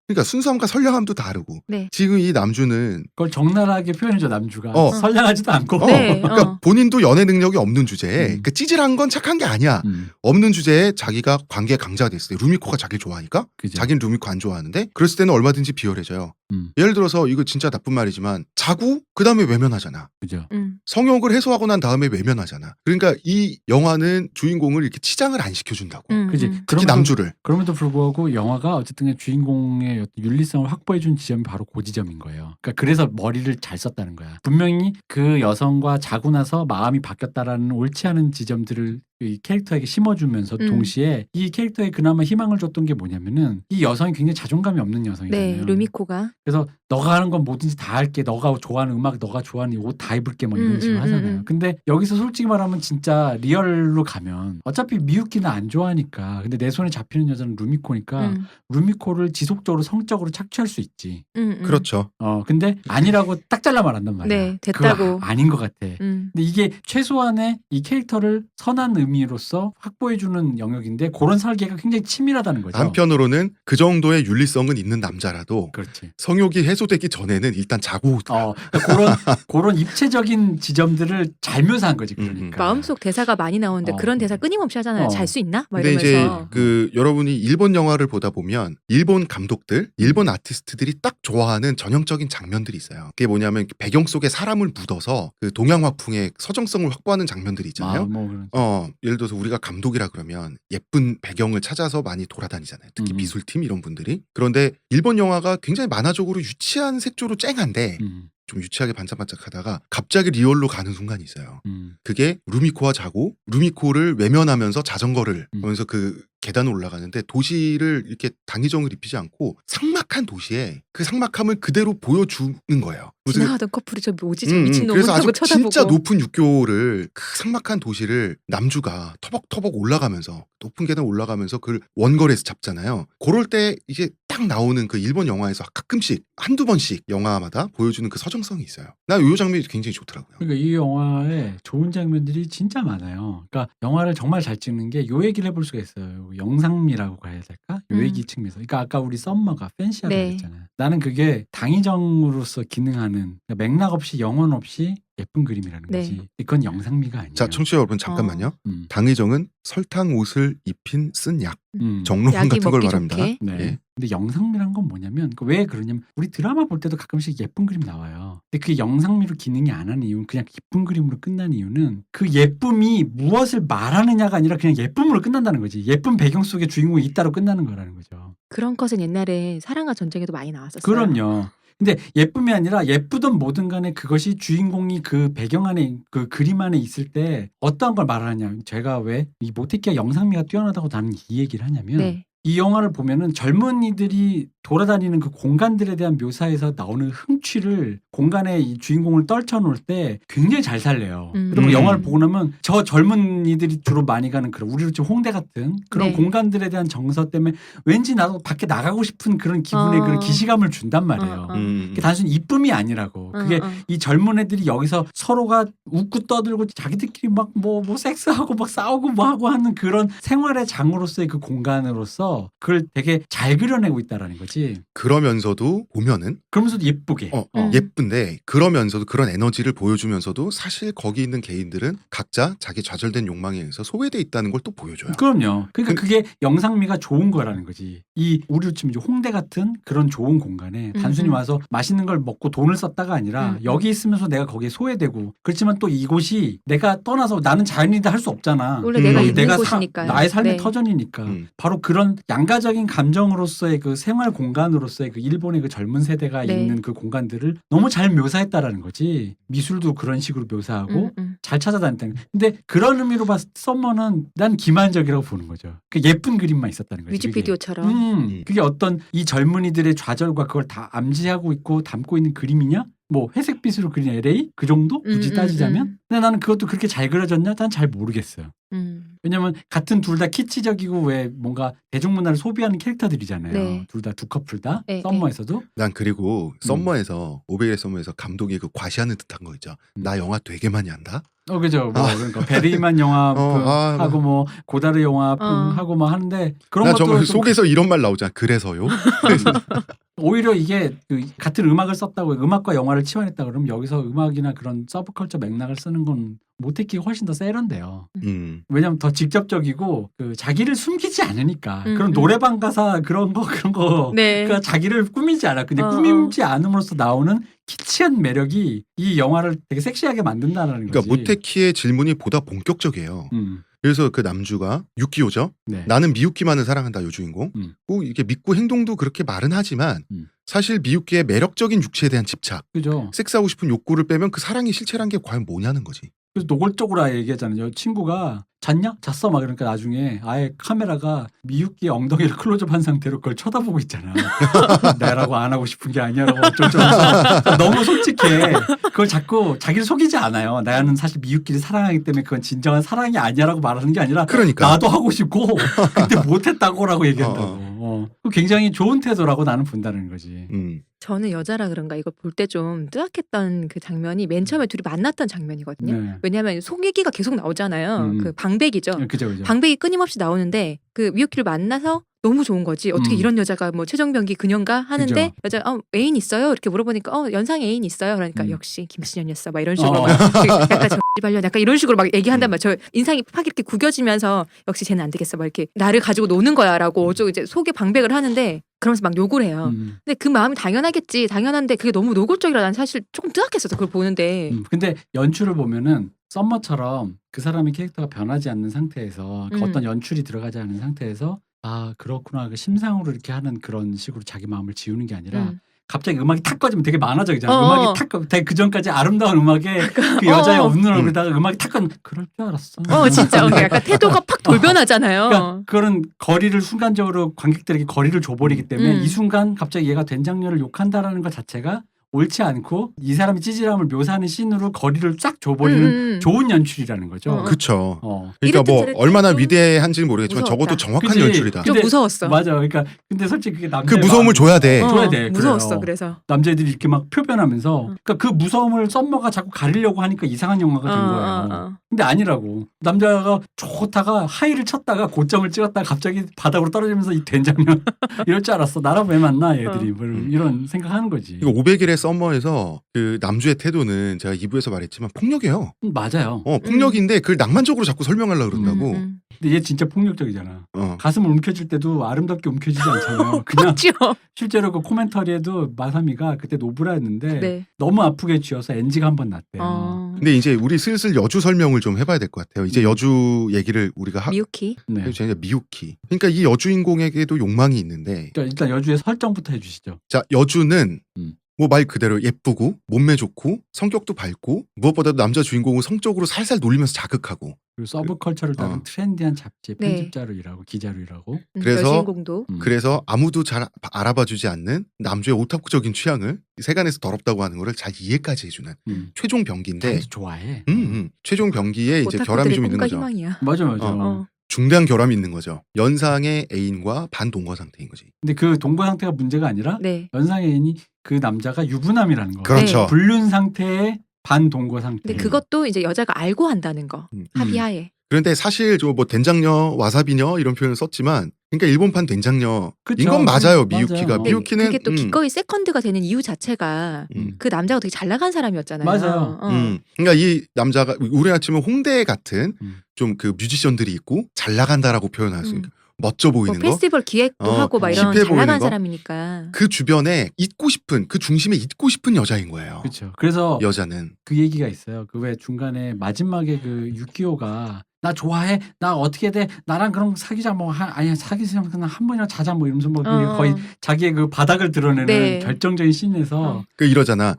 그러니까 순수함과 선량함도 다르고. 네. 지금 이 남주는 그걸 적나라하게 표현해줘 남주가. 선량하지도 않고. 그러니까 본인도 연애 능력이 없는 주제에 그러니까 찌질한 건 착한 게 아니야. 없는 주제에 자기가 관계 강자가 됐을 때 루미코가 자기를 좋아하니까 그죠. 자기는 루미코 안 좋아하는데 그랬을 때는 얼마든지 비열해져요. 예를 들어서 이거 진짜 나쁜 말이지만 자고 그 다음에 외면하잖아. 그죠. 성욕을 해소하고 난 다음에 외면하잖아. 그러니까 이 영화는 주인공을 이렇게 치장을 안 시켜준다고. 그지. 특히 남주를. 그럼에도 불구하고 영화가 어쨌든 주인공의 어떤 윤리성을 확보해준 지점이 바로 그 지점인 거예요. 그러니까 그래서 머리를 잘 썼다는 거야. 분명히 그 여성과 자고 나서 마음이 바뀌었다라는 옳지 않은 지점들을 이 캐릭터에게 심어주면서 동시에 이 캐릭터에 그나마 희망을 줬던 게 뭐냐면은 이 여성이 굉장히 자존감이 없는 여성이잖아요. 네, 루미코가. 그래서 너가 하는 건 뭐든지 다 할게. 너가 좋아하는 음악, 너가 좋아하는 옷 다 입을게 뭐 이런 식으로 하잖아요. 근데 여기서 솔직히 말하면 진짜 리얼로 가면 어차피 미유키는 안 좋아하니까. 근데 내 손에 잡히는 여자는 루미코니까 루미코를 지속적으로 성적으로 착취할 수 있지. 그렇죠. 근데 아니라고 딱 잘라 말한단 말이야. 네, 됐다고. 그거 아닌 것 같아. 근데 이게 최소한의 이 캐릭터를 선한 의미로서 확보해주는 영역인데 그런 설계가 굉장히 치밀하다는 거죠. 한편으로는 그 정도의 윤리성은 있는 남자라도 그렇지. 성욕이 해소되기 전에는 일단 자고 그러니까 그런 입체적인 지점들을 잘 묘사한 거지. 그러니까. 마음속 대사가 많이 나오는데 그런 대사 끊임없이 하잖아요. 잘 수 있나? 막 근데 이러면서. 이제 여러분이 일본 영화를 보다 보면 일본 감독들, 일본 아티스트들이 딱 좋아하는 전형적인 장면들이 있어요. 그게 뭐냐면 배경 속에 사람을 묻어서 그 동양 화풍의 서정성을 확보하는 장면들이 있잖아요. 예를 들어서 우리가 감독이라 그러면 예쁜 배경을 찾아서 많이 돌아다니잖아요. 특히 미술팀 이런 분들이. 그런데 일본 영화가 굉장히 만화적으로 유치한 색조로 쨍한데 좀 유치하게 반짝반짝하다가 갑자기 리얼로 가는 순간이 있어요. 그게 루미코와 자고 루미코를 외면하면서 자전거를 하면서 그 계단을 올라가는데 도시를 이렇게 당위정을 입히지 않고 삭막한 도시에 그 삭막함을 그대로 보여주는 거예요. 지나가던 커플이 저 뭐지? 저 미친놈을 그래서 하고 아주 쳐다보고. 진짜 높은 육교를 그 삭막한 도시를 남주가 터벅터벅 올라가면서 높은 계단 올라가면서 그걸 원거리에서 잡잖아요. 그럴 때 이게 딱 나오는 그 일본 영화에서 가끔씩 한두 번씩 영화마다 보여주는 그 서정성이 있어요. 나 이 장면이 굉장히 좋더라고요. 그러니까 이 영화에 좋은 장면들이 진짜 많아요. 그러니까 영화를 정말 잘 찍는 게 요 얘기를 해볼 수가 있어요. 영상미라고 가야 될까? 요 얘기 측면에서. 그러니까 아까 우리 썸머가 팬시하다고 했잖아요. 나는 그게 당위정으로서 기능하는 그러니까 맥락 없이 영혼 없이 예쁜 그림이라는 거지. 그건 영상미가 아니에요. 자, 청취자 여러분 잠깐만요. 당위정은 설탕 옷을 입힌 쓴 약, 정로만 같은 걸 말합니다. 네. 근데 영상미란 건 뭐냐면 왜 그러냐면 우리 드라마 볼 때도 가끔씩 예쁜 그림 나와요. 근데 그게 영상미로 기능이 안 하는 이유는 그냥 예쁜 그림으로 끝나는 이유는 그 예쁨이 무엇을 말하느냐가 아니라 그냥 예쁨으로 끝난다는 거지. 예쁜 배경 속에 주인공이 있다로 끝나는 거라는 거죠. 그런 것은 옛날에 사랑과 전쟁에도 많이 나왔었어요. 그럼요. 근데 예쁨이 아니라 예쁘든 뭐든 간에 그것이 주인공이 그 배경 안에 그 그림 안에 있을 때 어떠한 걸 말하냐. 제가 왜 이 모테키아 영상미가 뛰어나다고 나는 이 얘기를 하냐면 이 영화를 보면은 젊은이들이 돌아다니는 그 공간들에 대한 묘사에서 나오는 흥취를 공간에 이 주인공을 떨쳐놓을 때 굉장히 잘 살려요. 그리고 영화를 보고 나면 저 젊은이들이 주로 많이 가는 그런 우리로 치면 홍대 같은 그런 공간들에 대한 정서 때문에 왠지 나도 밖에 나가고 싶은 그런 기분의 그런 기시감을 준단 말이에요. 그게 단순히 이쁨이 아니라고. 그게 이 젊은 애들이 여기서 서로가 웃고 떠들고 자기들끼리 막 뭐 섹스하고 막 싸우고 뭐 하고 하는 그런 생활의 장으로서의 그 공간으로서 그걸 되게 잘 그려내고 있다라는 거지. 그러면서도 보면은 그러면서도 예쁘게 예쁜데 그러면서도 그런 에너지를 보여주면서도 사실 거기 있는 개인들은 각자 자기 좌절된 욕망에 의해서 소외돼 있다는 걸 또 보여줘요. 그럼요. 그러니까 그게 영상미가 좋은 거라는 거지. 이 우리로 치면 이제 홍대 같은 그런 좋은 공간에 단순히 와서 맛있는 걸 먹고 돈을 썼다가 아니라 여기 있으면서 내가 거기에 소외되고 그렇지만 또 이곳이 내가 떠나서 나는 자연인데 할 수 없잖아. 원래 내가 있는 곳이니까요. 나의 삶의 터전이니까. 바로 그런 양가적인 감정으로서의 그 생활 공간으로서의 그 일본의 그 젊은 세대가 있는 그 공간들을 너무 잘 묘사했다라는 거지. 미술도 그런 식으로 묘사하고 잘 찾아다녔다는. 근데 그런 의미로 봤을 때 썸머는 난 기만적이라고 보는 거죠. 그 예쁜 그림만 있었다는 거죠. 뮤직비디오처럼. 그게 어떤 이 젊은이들의 좌절과 그걸 다 암시하고 있고 담고 있는 그림이냐? 뭐 회색빛으로 그린 LA? 그 정도? 굳이 따지자면? 근데 나는 그것도 그렇게 잘 그려졌냐? 난 잘 모르겠어요. 왜냐면 같은 둘 다 키치적이고 왜 뭔가 대중문화를 소비하는 캐릭터들이잖아요. 둘 다 두 커플 다. 썸머에서도. 난 그리고 썸머에서 오베일의 썸머에서 감독이 그 과시하는 듯한 거 있죠. 나 영화 되게 많이 한다. 그죠. 뭐 그러니까 베리만 영화 하고 뭐 고다르 영화 하고 뭐 하는데 그런 것도 정말 속에서 이런 말 나오잖아. 그래서요. 오히려 이게 그 같은 음악을 썼다고 음악과 영화를 치환했다 그러면 여기서 음악이나 그런 서브컬처 맥락을 쓰는 건 모테키가 훨씬 더 세련돼요. 왜냐면 더 직접적이고 그 자기를 숨기지 않으니까 그런 노래방 가사 그런 거 그러니까 자기를 꾸미지 않아. 근데 꾸미지 않음으로써 나오는 키치한 매력이 이 영화를 되게 섹시하게 만든다는 거지. 그러니까 모테키의 질문이 보다 본격적이에요. 그래서 그 남주가 유키오죠. 나는 미유키만을 사랑한다 여주인공. 꼭 이게 믿고 행동도 그렇게 말은 하지만 사실 미유키의 매력적인 육체에 대한 집착, 그죠. 섹스하고 싶은 욕구를 빼면 그 사랑의 실체란 게 과연 뭐냐는 거지. 그래서 노골적으로 아예 얘기하잖아요. 친구가 잤냐? 잤어? 막 그러니까 나중에 아예 카메라가 미유키의 엉덩이를 클로즈업한 상태로 그걸 쳐다보고 있잖아. 내라고 안 하고 싶은 게 아니야라고 어쩌고저쩌고 너무 솔직해. 그걸 자꾸 자기를 속이지 않아요. 나는 사실 미유키를 사랑하기 때문에 그건 진정한 사랑이 아니야라고 말하는 게 아니라 그러니까. 나도 하고 싶고 그때 못했다고라고 얘기한다고. 굉장히 좋은 태도라고 나는 본다는 거지. 저는 여자라 그런가 이걸 볼 때 좀 뜨악했던 그 장면이 맨 처음에 둘이 만났던 장면이거든요. 네. 왜냐하면 속 얘기가 계속 나오잖아요. 그 방백이죠. 그죠. 방백이 끊임없이 나오는데 그 미유키를 만나서 너무 좋은 거지. 어떻게 이런 여자가 뭐 최종병기 그녀인가 하는데 그죠. 여자 애인 있어요? 이렇게 물어보니까 연상 애인 있어요. 그러니까 역시 김신현이었어. 막 이런 식으로 어. 막 약간 발년 약간 이런 식으로 막 얘기한단 말이야. 저 인상이 팍 이렇게 구겨지면서 역시 쟤는 안 되겠어. 막 이렇게 나를 가지고 노는 거야라고 어쩌고 이제 속에 방백을 하는데 그러면서 막 욕을 해요. 근데 그 마음이 당연하겠지. 당연한데 그게 너무 노골적이라 난 사실 조금 뜨악했었어. 그걸 보는데. 근데 연출을 보면은 썸머처럼 그 사람의 캐릭터가 변하지 않는 상태에서 그 어떤 연출이 들어가지 않은 상태에서 아 그렇구나 그 심상으로 이렇게 하는 그런 식으로 자기 마음을 지우는 게 아니라 갑자기 음악이 탁 꺼지면 되게 만화적이잖아. 음악이 탁 되게 그 전까지 아름다운 음악에 그 여자의 없는 얼굴에다가 음악이 탁 꺼면 그럴 줄 알았어. 진짜 약간 태도가 팍 돌변하잖아요. 그러니까 그런 거리를 순간적으로 관객들에게 거리를 줘버리기 때문에 이 순간 갑자기 얘가 된장녀를 욕한다라는 것 자체가 옳지 않고 이 사람의 찌질함을 묘사하는 씬으로 거리를 쫙 줘버리는 좋은 연출이라는 거죠. 그쵸. 그러니까 이랬든 뭐 저랬든 얼마나 좀 위대한지는 모르겠지만 무서웠다. 적어도 정확한 그치? 연출이다. 좀 무서웠어. 맞아. 그러니까 근데 솔직히 그게 그 남자의 무서움을 줘야 돼. 줘야 돼. 무서웠어. 그래요. 그래서. 남자애들이 이렇게 막 표변하면서 그러니까 그 무서움을 썸머가 자꾸 가리려고 하니까 이상한 영화가 된 거예요. 근데 아니라고. 남자가 좋다가 하이를 쳤다가 고점을 찍었다가 갑자기 바닥으로 떨어지면서 이 된장녀 이럴 줄 알았어. 나랑 왜 만나 얘들이 뭐 이런 생각하는 거지. 이거 500일의 썸머에서 그 남주의 태도는 제가 2부에서 말했지만 폭력이에요. 맞아요. 폭력인데 그걸 낭만적으로 자꾸 설명하려고 그런다고. 근데 얘 진짜 폭력적이잖아. 어. 가슴을 움켜쥘 때도 아름답게 움켜쥐지 않잖아요. 그냥 팍 쥐어. 실제로 그 코멘터리에도 마사미가 그때 노브라였는데 네. 너무 아프게 쥐어서 NG가 한 번 났대요. 근데 이제 우리 슬슬 여주 설명을 좀 해봐야 될 것 같아요. 이제 여주 얘기를 우리가 미유키. 네. 이제 미유키. 그러니까 이 여주인공에게도 욕망이 있는데, 그러니까 일단 여주의 설정부터 해주시죠. 자 여주는 뭐 말 그대로 예쁘고 몸매 좋고 성격도 밝고 무엇보다도 남자 주인공을 성적으로 살살 놀리면서 자극하고. 그리고 서브컬처를 다룬 트렌디한 잡지의 네. 편집자로 일하고 기자로 일하고. 그래서 여주인공도. 그래서 아무도 잘 알아봐주지 않는 남주의 오타쿠적인 취향을 세간에서 더럽다고 하는 거를 잘 이해까지 해주는 최종 병기인데. 자기도 좋아해. 최종 병기에 이제 결함이 좀 있는 거죠. 희망이야. 맞아. 중대한 결함이 있는 거죠. 연상의 애인과 반동거 상태인 거지. 근데 그 동거 상태가 문제가 아니라 네. 연상의 애인이 그 남자가 유부남이라는 거. 그렇죠. 불륜 상태의 반동거 상태. 근데 그것도 이제 여자가 알고 한다는 거. 합의하에. 그런데 사실 저 뭐 된장녀, 와사비녀 이런 표현을 썼지만, 그러니까 일본판 된장녀인 건 맞아요. 미유키가. 맞아요. 미유키는 그게 또 기꺼이 세컨드가 되는 이유 자체가 그 남자가 되게 잘 나간 사람이었잖아요. 맞아요. 그러니까 이 남자가 우리나라 치면 홍대 같은 좀 그 뮤지션들이 있고 잘 나간다라고 표현할 수 있는 멋져 보이는 거. 페스티벌 기획도 하고 막 이런 힙해 잘 나간 보이는 거. 사람이니까. 그 주변에 있고 싶은, 그 중심에 있고 싶은 여자인 거예요. 그렇죠. 그래서 여자는. 그 얘기가 있어요. 그 왜 중간에 마지막에 그 유키오가 나 좋아해? 나 어떻게 돼? 나랑 그럼 사귀자 뭐 아니야 사귀자 그냥 한 번이나 자자 뭐 이러면서 뭐 거의 자기의 그 바닥을 드러내는 네. 결정적인 씬에서 그 이러잖아.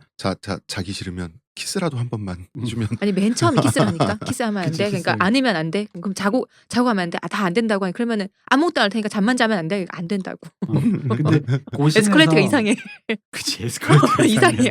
자기 싫으면 키스라도 한 번만 해주면. 아니 맨 처음에 키스를 하니까 키스하면 안 그치, 돼. 그러니까 키스. 안으면 안 돼. 그럼 자고 하면 안 돼. 다 안 된다고 하니 그러면은 아무것도 안 할 테니까 잠만 자면 안 돼. 안 된다고. 근데 그 씬에서 에스컬레이터가 이상해. 그치 에스컬레이터 이상해.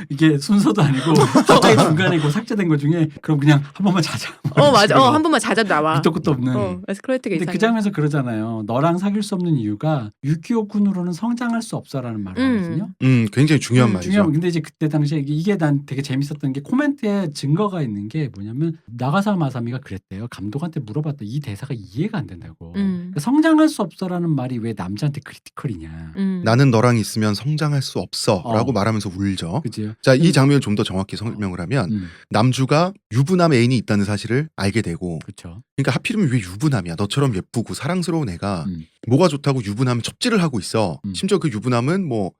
이게 순서도 아니고 갑자기 중간에 그 삭제된 것 중에 그럼 그냥 한 번만 자자. 맞아. 한 번만 자자 나와. 밑도 끝도 없는. 에스컬레이터가 근데 이상해. 그 장면에서 그러잖아요. 너랑 사귈 수 없는 이유가 유키오 군으로는 성장할 수 없어라는 말을 하거든요. 굉장히 중요한 말이죠. 중요한 근데 이제 그때 당시에 이게 난 되게 재밌었던 게 코멘트에 증거가 있는 게 뭐냐면 나가사 마사미가 그랬대요. 감독한테 물어봤다. 이 대사가 이해가 안 된다고. 그러니까 성장할 수 없어라는 말이 왜 남자한테 크리티컬이냐. 나는 너랑 있으면 성장할 수 없어라고 말하면서 울죠. 그죠. 자, 이 장면을 좀 더 정확히 설명을 하면 남주가 유부남 애인이 있다는 사실을 알게 되고, 그렇죠. 그러니까 하필이면 왜 유부남이야? 너처럼 예쁘고 사랑스러운 애가 뭐가 좋다고 유부남 첩지를 하고 있어. 심지어 그 유부남은 뭐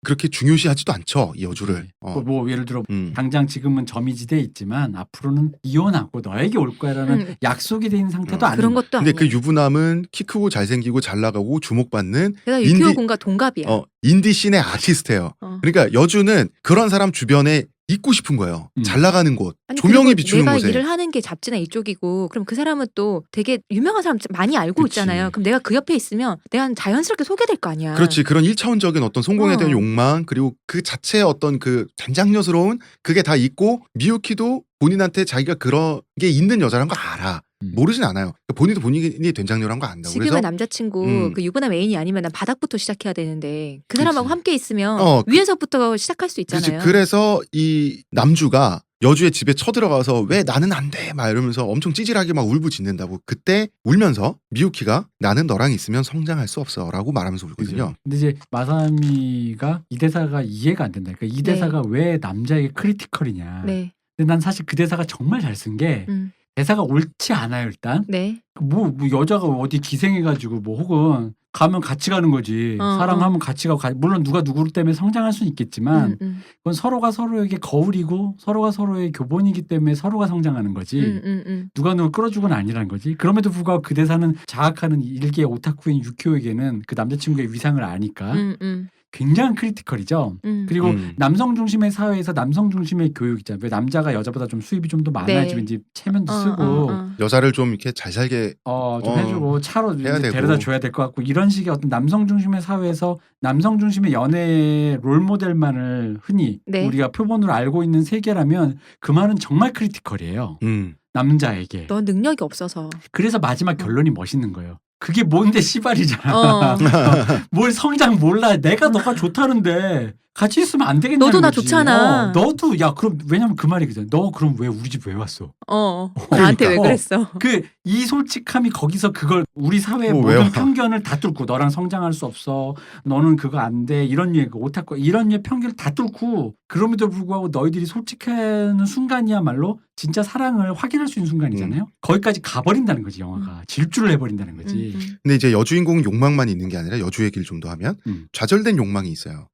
그렇게 중요시하지도 않죠, 이 여주를. 뭐 예를 들어 당장 지금은 점이지대에 있지만 앞으로는 이혼하고 너에게 올 거야라는 약속이 돼 있는 상태도 아니고 그런 것도 근데 아니야. 그 유부남은 키 크고 잘생기고 잘 나가고 주목받는 내가 유키오 군과 동갑이야. 인디 씬의 아티스트예요. 어. 그러니까 여주는 그런 사람 주변에 있고 싶은 거예요. 음. 잘 나가는 곳, 아니, 조명이 그리고 비추는 내가 곳에. 일을 하는 게 잡지나 이쪽이고 그럼 그 사람은 또 되게 유명한 사람 많이 알고 그치. 있잖아요. 그럼 내가 그 옆에 있으면 내가 자연스럽게 소개될 거 아니야. 그렇지. 그런 1차원적인 어떤 성공에 대한 어. 욕망, 그리고 그 자체의 어떤 그 잔장녀스러운 그게 다 있고, 미유키도 본인한테 자기가 그런 게 있는 여자란 거 알아. 모르진 않아요. 본인도 본인이 된장녀란 거 안다고. 지금의 그래서 남자친구 그 유부남 애인이 아니면 난 바닥부터 시작해야 되는데 그 그치. 사람하고 함께 있으면 그- 위에서부터 시작할 수 그렇지. 있잖아요. 그래서 이 남주가 여주의 집에 쳐들어가서 왜 나는 안 돼? 막 이러면서 엄청 찌질하게 막 울부짖는다고. 그때 울면서 미유키가 나는 너랑 있으면 성장할 수 없어 라고 말하면서 울거든요. 근데 이제 마사미가 이 대사가 이해가 안 된다. 그러니까 이 네. 대사가 왜 남자에게 크리티컬이냐. 네. 근데 난 사실 그 대사가 정말 잘 쓴 게 대사가 옳지 않아요 일단. 네. 뭐 여자가 어디 기생해가지고 뭐 혹은 가면 같이 가는 거지. 사랑하면 같이 가고 물론 누가 누구 때문에 성장할 수는 있겠지만 그건 서로가 서로에게 거울이고 서로가 서로의 교본이기 때문에 서로가 성장하는 거지. 누가 누굴 끌어주고는 아니라는 거지. 그럼에도 불구하고 그 대사는 자학하는 일개 오타쿠인 유키오에게는 그 남자친구의 위상을 아니까 굉장한 크리티컬이죠. 그리고 남성 중심의 사회에서 남성 중심의 교육 있잖아요. 왜 남자가 여자보다 좀 수입이 좀 더 많아지면 이제 체면도 쓰고 여자를 좀 이렇게 잘 살게 좀 해주고 차로 이제 해야 되고. 데려다 줘야 될 것 같고 이런 식의 어떤 남성 중심의 사회에서 남성 중심의 연애 롤모델만을 흔히 네. 우리가 표본으로 알고 있는 세계라면 그 말은 정말 크리티컬이에요. 남자에게. 넌 능력이 없어서. 그래서 마지막 결론이 멋있는 거예요. 그게 뭔데 씨발이잖아. 어. 뭘 성장 몰라. 내가 너가 좋다는데 같이 있으면 안 되겠냐는 너도 나 거지. 좋잖아. 너도 야 그럼 왜냐면 그 말이거든. 너 그럼 왜 우리 집 왜 왔어? 나한테 왜 그러니까. 그랬어? 이 솔직함이 거기서 그걸 우리 사회의 왜 모든 와? 편견을 다 뚫고 너랑 성장할 수 없어. 너는 그거 안 돼. 이런 류의 오타쿠 이런 류의 편견을 다 뚫고 그럼에도 불구하고 너희들이 솔직해하는 순간이야말로 진짜 사랑을 확인할 수 있는 순간이잖아요. 거기까지 가버린다는 거지 영화가. 질주를 해버린다는 거지. 근데 이제 여주인공 욕망만 있는 게 아니라 여주 얘기를 좀 더 하면 좌절된 욕망이 있어요.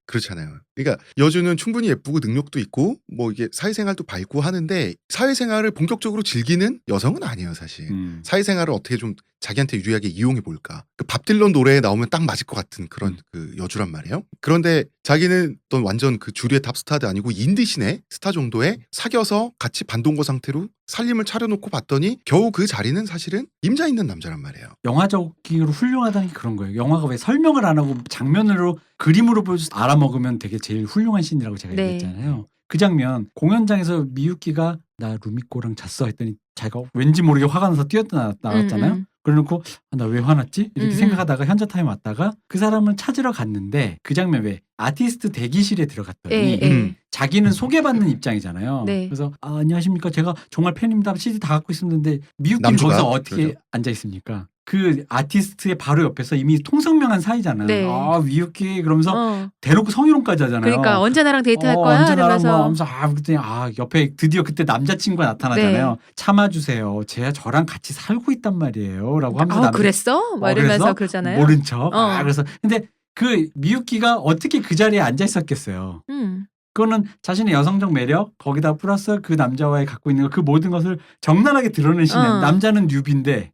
그렇잖아요. 그러니까 여주는 충분히 예쁘고 능력도 있고 뭐 이게 사회생활도 밟고 하는데 사회생활을 본격적으로 즐기는 여성은 아니에요 사실. 사회생활을 어떻게 좀 자기한테 유리하게 이용해 볼까. 그 밥 딜런 노래에 나오면 딱 맞을 것 같은 그런 그 여주란 말이에요. 그런데 자기는 또 완전 그 주류의 탑스타도 아니고 인디신의 스타 정도에 사귀어서 같이 반동거 상태로 살림을 차려놓고 봤더니 겨우 그 자리는 사실은 임자 있는 남자란 말이에요. 영화적으로 훌륭하다는 게 그런 거예요. 영화가 왜 설명을 안 하고 장면으로 그림으로 보여서 알아먹으면 되게 제일 훌륭한 씬이라고 제가 네. 얘기했잖아요. 그 장면 공연장에서 미유키가 나 루미코랑 잤어 했더니 자기가 왠지 모르게 화가 나서 뛰어나왔잖아요. 그래놓고 나 왜 화났지? 이렇게 생각하다가 현자 타임 왔다가 그 사람을 찾으러 갔는데 그 장면 왜 아티스트 대기실에 들어갔더니 자기는 소개받는 입장이잖아요. 네. 그래서 안녕하십니까 제가 정말 팬입니다. CD 다 갖고 있었는데 미유키는 남주가? 거기서 어떻게 그렇죠. 앉아 있습니까? 그 아티스트의 바로 옆에서 이미 통성명한 사이잖아요. 네. 미유키 그러면서 대놓고 성희롱까지 하잖아요. 그러니까 언제 나랑 데이트할 거야? 언제 나랑 뭐 이러면서. 하면서 그랬더니 옆에 드디어 그때 남자친구가 나타나잖아요. 네. 참아주세요. 제가 저랑 같이 살고 있단 말이에요. 라고 하면서 그랬어? 막 이러면서 그래서 그러잖아요. 모른 척. 어. 그래서 근데 그 미유키가 어떻게 그 자리에 앉아 있었겠어요. 그거는 자신의 여성적 매력 거기다 플러스 그 남자와의 갖고 있는 그 모든 것을 적나라하게 드러내시는 남자는 뉴비인데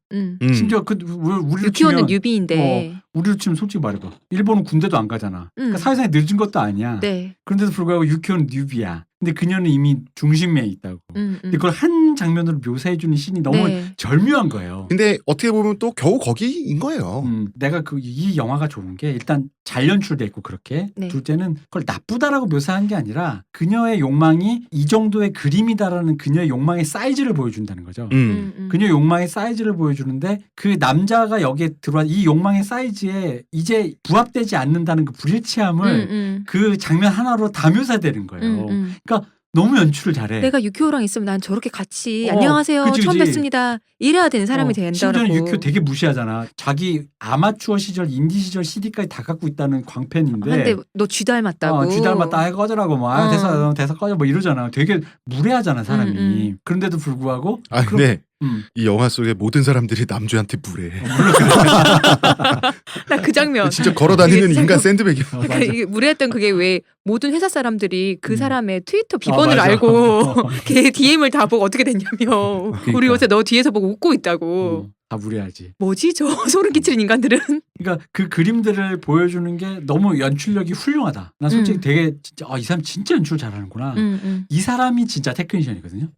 심지어 우리로 유키오는 치면 뉴비인데. 우리로 치면 솔직히 말해봐. 일본은 군대도 안 가잖아. 그러니까 사회생활 늦은 것도 아니야. 네. 그런데도 불구하고 유키오는 뉴비야. 근데 그녀는 이미 중심에 있다고. 근데 그걸 한 장면으로 묘사해주는 씬이 너무 네. 절묘한 거예요. 근데 어떻게 보면 또 겨우 거기인 거예요. 내가 이 영화가 좋은 게 일단 잘 연출돼 있고 그렇게 네. 둘째는 그걸 나쁘다라고 묘사한 게 아니라 그녀의 욕망이 이 정도의 그림이다라는 그녀의 욕망의 사이즈를 보여준다는 거죠. 그녀의 욕망의 사이즈를 보여주는데 그 남자가 여기에 들어와 이 욕망의 사이즈에 이제 부합되지 않는다는 그 불일치함을 그 장면 하나로 다 묘사되는 거예요. 그러니까 너무 연출을 잘해. 내가 유키오랑 있으면 난 저렇게 같이 안녕하세요. 그치, 처음 그치. 뵙습니다. 이래야 되는 사람이 된다고. 심지어는 유키오 되게 무시하잖아. 자기 아마추어 시절, 인디 시절 CD까지 다 갖고 있다는 광팬인데. 한데 너 쥐 닮았다고. 쥐 닮았다. 꺼져라고 뭐. 대사 꺼져 뭐 이러잖아. 되게 무례하잖아 사람이. 그런데도 불구하고. 근데 이 영화 속의 모든 사람들이 남주한테 무례해. 나 그 장면. 진짜 걸어다니는 인간 샌드백이야. 그러니까 이게 무례했던 그게 왜 모든 회사 사람들이 그 사람의 트위터 비번을 맞아. 알고 걔 DM을 다 보고 어떻게 됐냐며. 우리 요새 너 뒤에서 보고 웃고 있다고. 다 무례하지. 뭐지 저 소름 끼치는 인간들은. 그러니까 그 그림들을 보여주는 게 너무 연출력이 훌륭하다. 난 솔직히 되게 진짜 이 사람 진짜 연출 잘하는구나. 이 사람이 진짜 테크니션이거든요.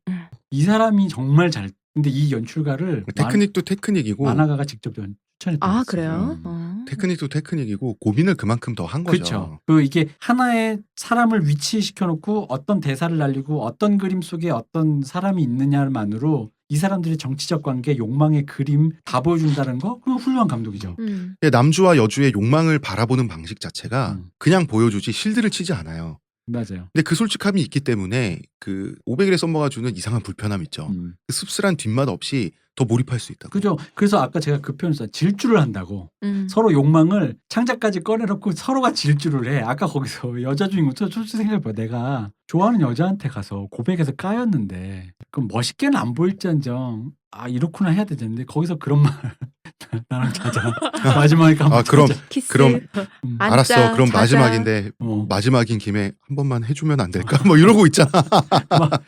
이 사람이 정말 잘. 근데 이 연출가를 테크닉도 테크닉이고 만화가가 직접 추천했던 아 그래요? 테크닉도 테크닉이고 고민을 그만큼 더 한 거죠. 그렇죠. 그 이게 하나의 사람을 위치시켜 놓고 어떤 대사를 날리고 어떤 그림 속에 어떤 사람이 있느냐만으로 이 사람들의 정치적 관계, 욕망의 그림 다 보여준다는 거 그거 훌륭한 감독이죠. 남주와 여주의 욕망을 바라보는 방식 자체가 그냥 보여주지 실드를 치지 않아요. 맞아요. 근데 그 솔직함이 있기 때문에 그 500일의 썸머가 주는 이상한 불편함 있죠. 그 씁쓸한 뒷맛 없이 더 몰입할 수 있다. 그죠. 그래서 아까 제가 그 표현을 썼어요. 질주를 한다고. 서로 욕망을 창자까지 꺼내놓고 서로가 질주를 해. 아까 거기서 여자 주인공 솔직히 생각해봐. 내가 좋아하는 여자한테 가서 고백해서 까였는데 그럼 멋있게는 안 보일지언정 이렇구나 해야 되는데 거기서 그런 말 나랑 자자. 마지막에 가면 그럼 키스. 그럼 앉자, 알았어. 그럼 자자. 마지막인데 마지막인 김에 한 번만 해주면 안 될까? 뭐 이러고 있잖아. 막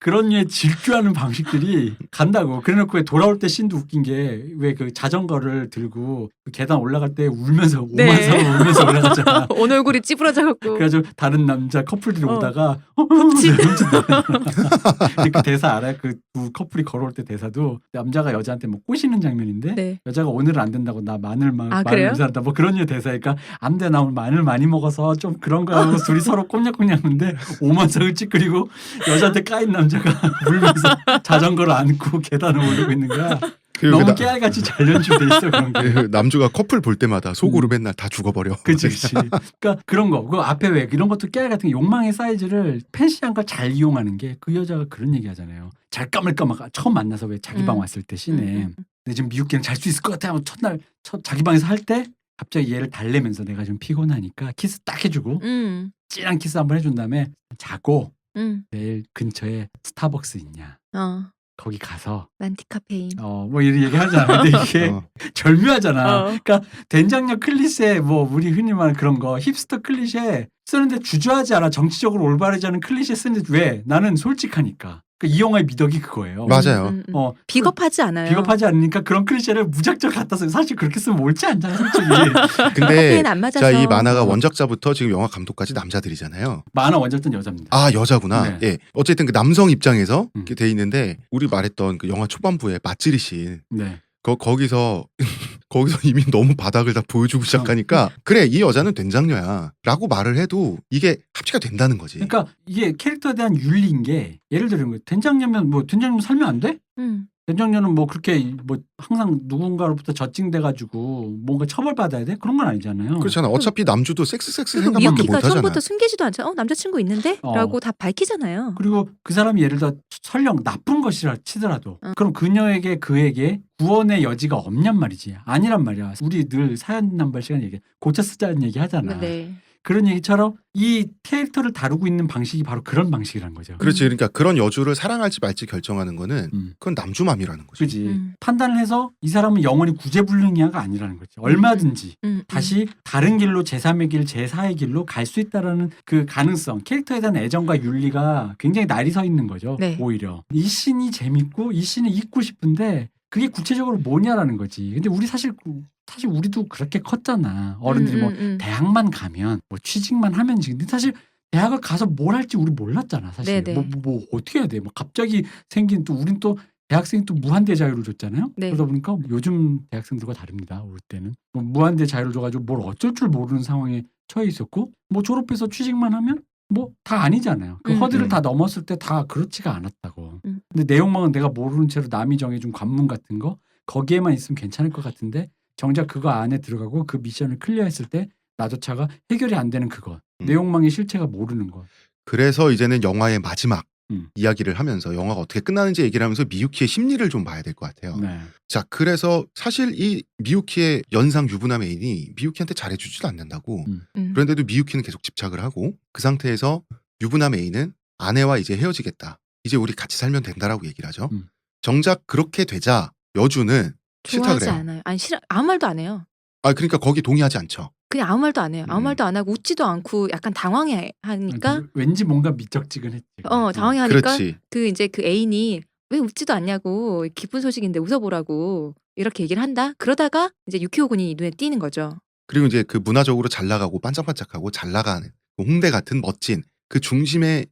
그런 류의 질주하는 방식들이 간다고. 그래놓고 왜 돌아올 때 씬도 웃긴 게 왜 그 자전거를 들고 그 계단 올라갈 때 울면서 네. 오만상으로 울면서 올라가잖아. 온 얼굴이 찌푸러져갖고. 그래가지고 다른 남자 커플들이 오다가 흠칫. 근데 그 대사 알아요? 그 두 커플이 걸어올 때 대사도 남자가 여자한테 뭐 꼬시는 장면인데 네. 여자가 오늘은 안 된다고 나 마늘 그래요? 냄새난다 뭐 그런 류의 대사니까 안 돼 나 오늘 마늘 많이 먹어서 좀 그런 거 하고 둘이 서로 꼼냥꼼냥하는데 오만상을 찌그리고 여자한테 까인 남자가 울면서 자전거를 안고 계단을 오르고 있는 거야. 너무 깨알같이 잘 연출돼 있어 그런 게. 남주가 커플 볼 때마다 속으로 맨날 다 죽어버려. 그치. 그러니까 그런 거. 그 앞에 왜 이런 것도 깨알 같은 게 욕망의 사이즈를 팬시한 걸 잘 이용하는 게 그 여자가 그런 얘기 하잖아요. 잘 까물까물 처음 만나서 왜 자기 방 왔을 때 씬에 근데 지금 미국계는 잘 수 있을 것 같아 하고 첫날 자기 방에서 할 때 갑자기 얘를 달래면서 내가 좀 피곤하니까 키스 딱 해주고 찐한 키스 한번 해준 다음에 자고 내일 근처에 스타벅스 있냐. 거기 가서 난티카페인. 뭐 이런 얘기 하잖아. 근데 이게 절묘하잖아. 그러니까 된장녀 클리셰 뭐 우리 흔히 말하는 그런 거 힙스터 클리셰 쓰는데 주저하지 않아. 정치적으로 올바르지 않은 클리셰 쓰는데 왜? 나는 솔직하니까. 이 영화의 미덕이 그거예요. 맞아요. 비겁하지 않아요. 비겁하지 않으니까 그런 클리셰를 무작정 갖다 써. 사실 그렇게 쓰면 옳지 않잖아, 솔직히. 근데 안 맞아서. 자, 이 만화가 원작자부터 지금 영화 감독까지 남자들이잖아요. 만화 원작자는 여자입니다. 아, 여자구나. 네. 예. 어쨌든 그 남성 입장에서 이렇게 돼 있는데 우리 말했던 그 영화 초반부에 맞지리 씬. 네. 거기서 이미 너무 바닥을 다 보여주고 시작하니까 그래 이 여자는 된장녀야 라고 말을 해도 이게 합치가 된다는 거지. 그러니까 이게 캐릭터에 대한 윤리인 게 예를 들면 된장녀면 뭐 된장녀 살면 안 돼? 된장녀는 뭐 그렇게 뭐 항상 누군가로부터 젖징돼가지고 뭔가 처벌받아야 돼? 그런 건 아니잖아요. 그렇잖아. 어차피 남주도 섹스 생각만 미유키가 못하잖아. 처음부터 숨기지도 않잖아. 남자친구 있는데? 라고 다 밝히잖아요. 그리고 그 사람이 예를 들어 설령 나쁜 것이라 치더라도 그럼 그녀에게 그에게 구원의 여지가 없냔 말이지. 아니란 말이야. 우리 늘 사연 남발 시간 얘기 고쳐 쓰자는 얘기 하잖아. 네. 그런 얘기처럼 이 캐릭터를 다루고 있는 방식이 바로 그런 방식이라는 거죠. 그렇지. 그러니까 그런 여주를 사랑할지 말지 결정하는 거는 그건 남주맘이라는 거죠. 그렇지. 판단을 해서 이 사람은 영원히 구제불능이야가 아니라는 거죠. 얼마든지 다시 다른 길로 제3의 길, 제4의 길로 갈 수 있다라는 그 가능성, 캐릭터에 대한 애정과 윤리가 굉장히 날이 서 있는 거죠. 네. 오히려. 이 씬이 재밌고 이 씬을 잊고 싶은데 그게 구체적으로 뭐냐라는 거지. 근데 우리 사실 우리도 그렇게 컸잖아. 어른들이 뭐 대학만 가면 뭐 취직만 하면지. 근데 사실 대학을 가서 뭘 할지 우리 몰랐잖아. 사실 뭐 어떻게 해야 돼. 뭐 갑자기 생긴 또 우린 또 대학생이 또 무한대 자유를 줬잖아요. 네. 그러다 보니까 요즘 대학생들과 다릅니다. 올 때는 뭐 무한대 자유를 줘가지고 뭘 어쩔 줄 모르는 상황에 처해 있었고 뭐 졸업해서 취직만 하면 뭐 다 아니잖아요. 그 허들을 다 넘었을 때 다 그렇지가 않았다고. 근데 내용망은 내가 모르는 채로 남이 정해준 관문 같은 거 거기에만 있으면 괜찮을 것 같은데 정작 그거 안에 들어가고 그 미션을 클리어했을 때 나조차가 해결이 안 되는 그것. 내용망의 실체가 모르는 것. 그래서 이제는 영화의 마지막 이야기를 하면서 영화가 어떻게 끝나는지 얘기를 하면서 미유키의 심리를 좀 봐야 될 것 같아요. 네. 자, 그래서 사실 이 미유키의 연상 유부남 애인이 미유키한테 잘해주지도 않는다고. 그런데도 미유키는 계속 집착을 하고 그 상태에서 유부남 애인은 아내와 이제 헤어지겠다. 이제 우리 같이 살면 된다라고 얘기를 하죠. 정작 그렇게 되자 여주는 싫다 좋아하지 그래요. 않아요. 아니 싫어. 아무 말도 안 해요. 아, 그러니까 거기 동의하지 않죠. 그냥 아무 말도 안 해요. 아무 말도 안 하고 웃지도 않고 약간 당황해 하니까 왠지 뭔가 미적지근했지. 당황해 하니까 그렇지. 그 이제 그 애인이 왜 웃지도 않냐고 기쁜 소식인데 웃어보라고 이렇게 얘기를 한다. 그러다가 이제 유키오 군이 눈에 띄는 거죠. 그리고 이제 그 문화적으로 잘 나가고 반짝반짝하고 잘 나가는 홍대 같은 멋진 그 중심에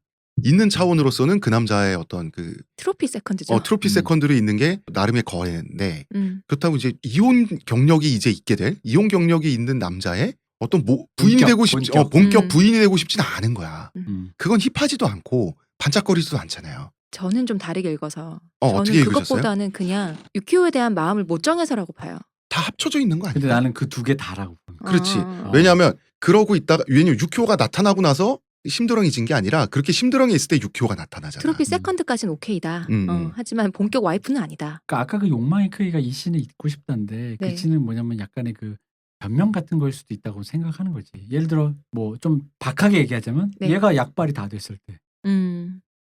있는 차원으로서는 그 남자의 어떤 그 트로피 세컨드죠. 트로피 세컨드로 있는 게 나름의 거래인데 그렇다고 이제 이혼 경력이 이제 있게 될 이혼 경력이 있는 남자의 어떤 부인이 되고 싶지 본격 부인이 되고 싶지는 않은 거야. 그건 힙하지도 않고 반짝거리지도 않잖아요. 저는 좀 다르게 읽어서 어떻게 저는 읽으셨어요? 그것보다는 그냥 유키오에 대한 마음을 못 정해서라고 봐요. 다 합쳐져 있는 거 아니야? 근데 나는 그 두 개 다라고. 그렇지. 왜냐하면 그러고 있다가 왜냐면 유키오가 나타나고 나서 심드렁이진 게 아니라 그렇게 심드렁이 있을 때 유키오가 나타나잖아. 트로피 세컨드까지는 오케이다. 하지만 본격 와이프는 아니다. 그러니까 아까 그 욕망의 크기가 이 씬에 있고 싶다는데 네. 그 씬은 뭐냐면 약간의 그 변명 같은 거일 수도 있다고 생각하는 거지. 예를 들어 뭐 좀 박하게 얘기하자면 네. 얘가 약발이 다 됐을 때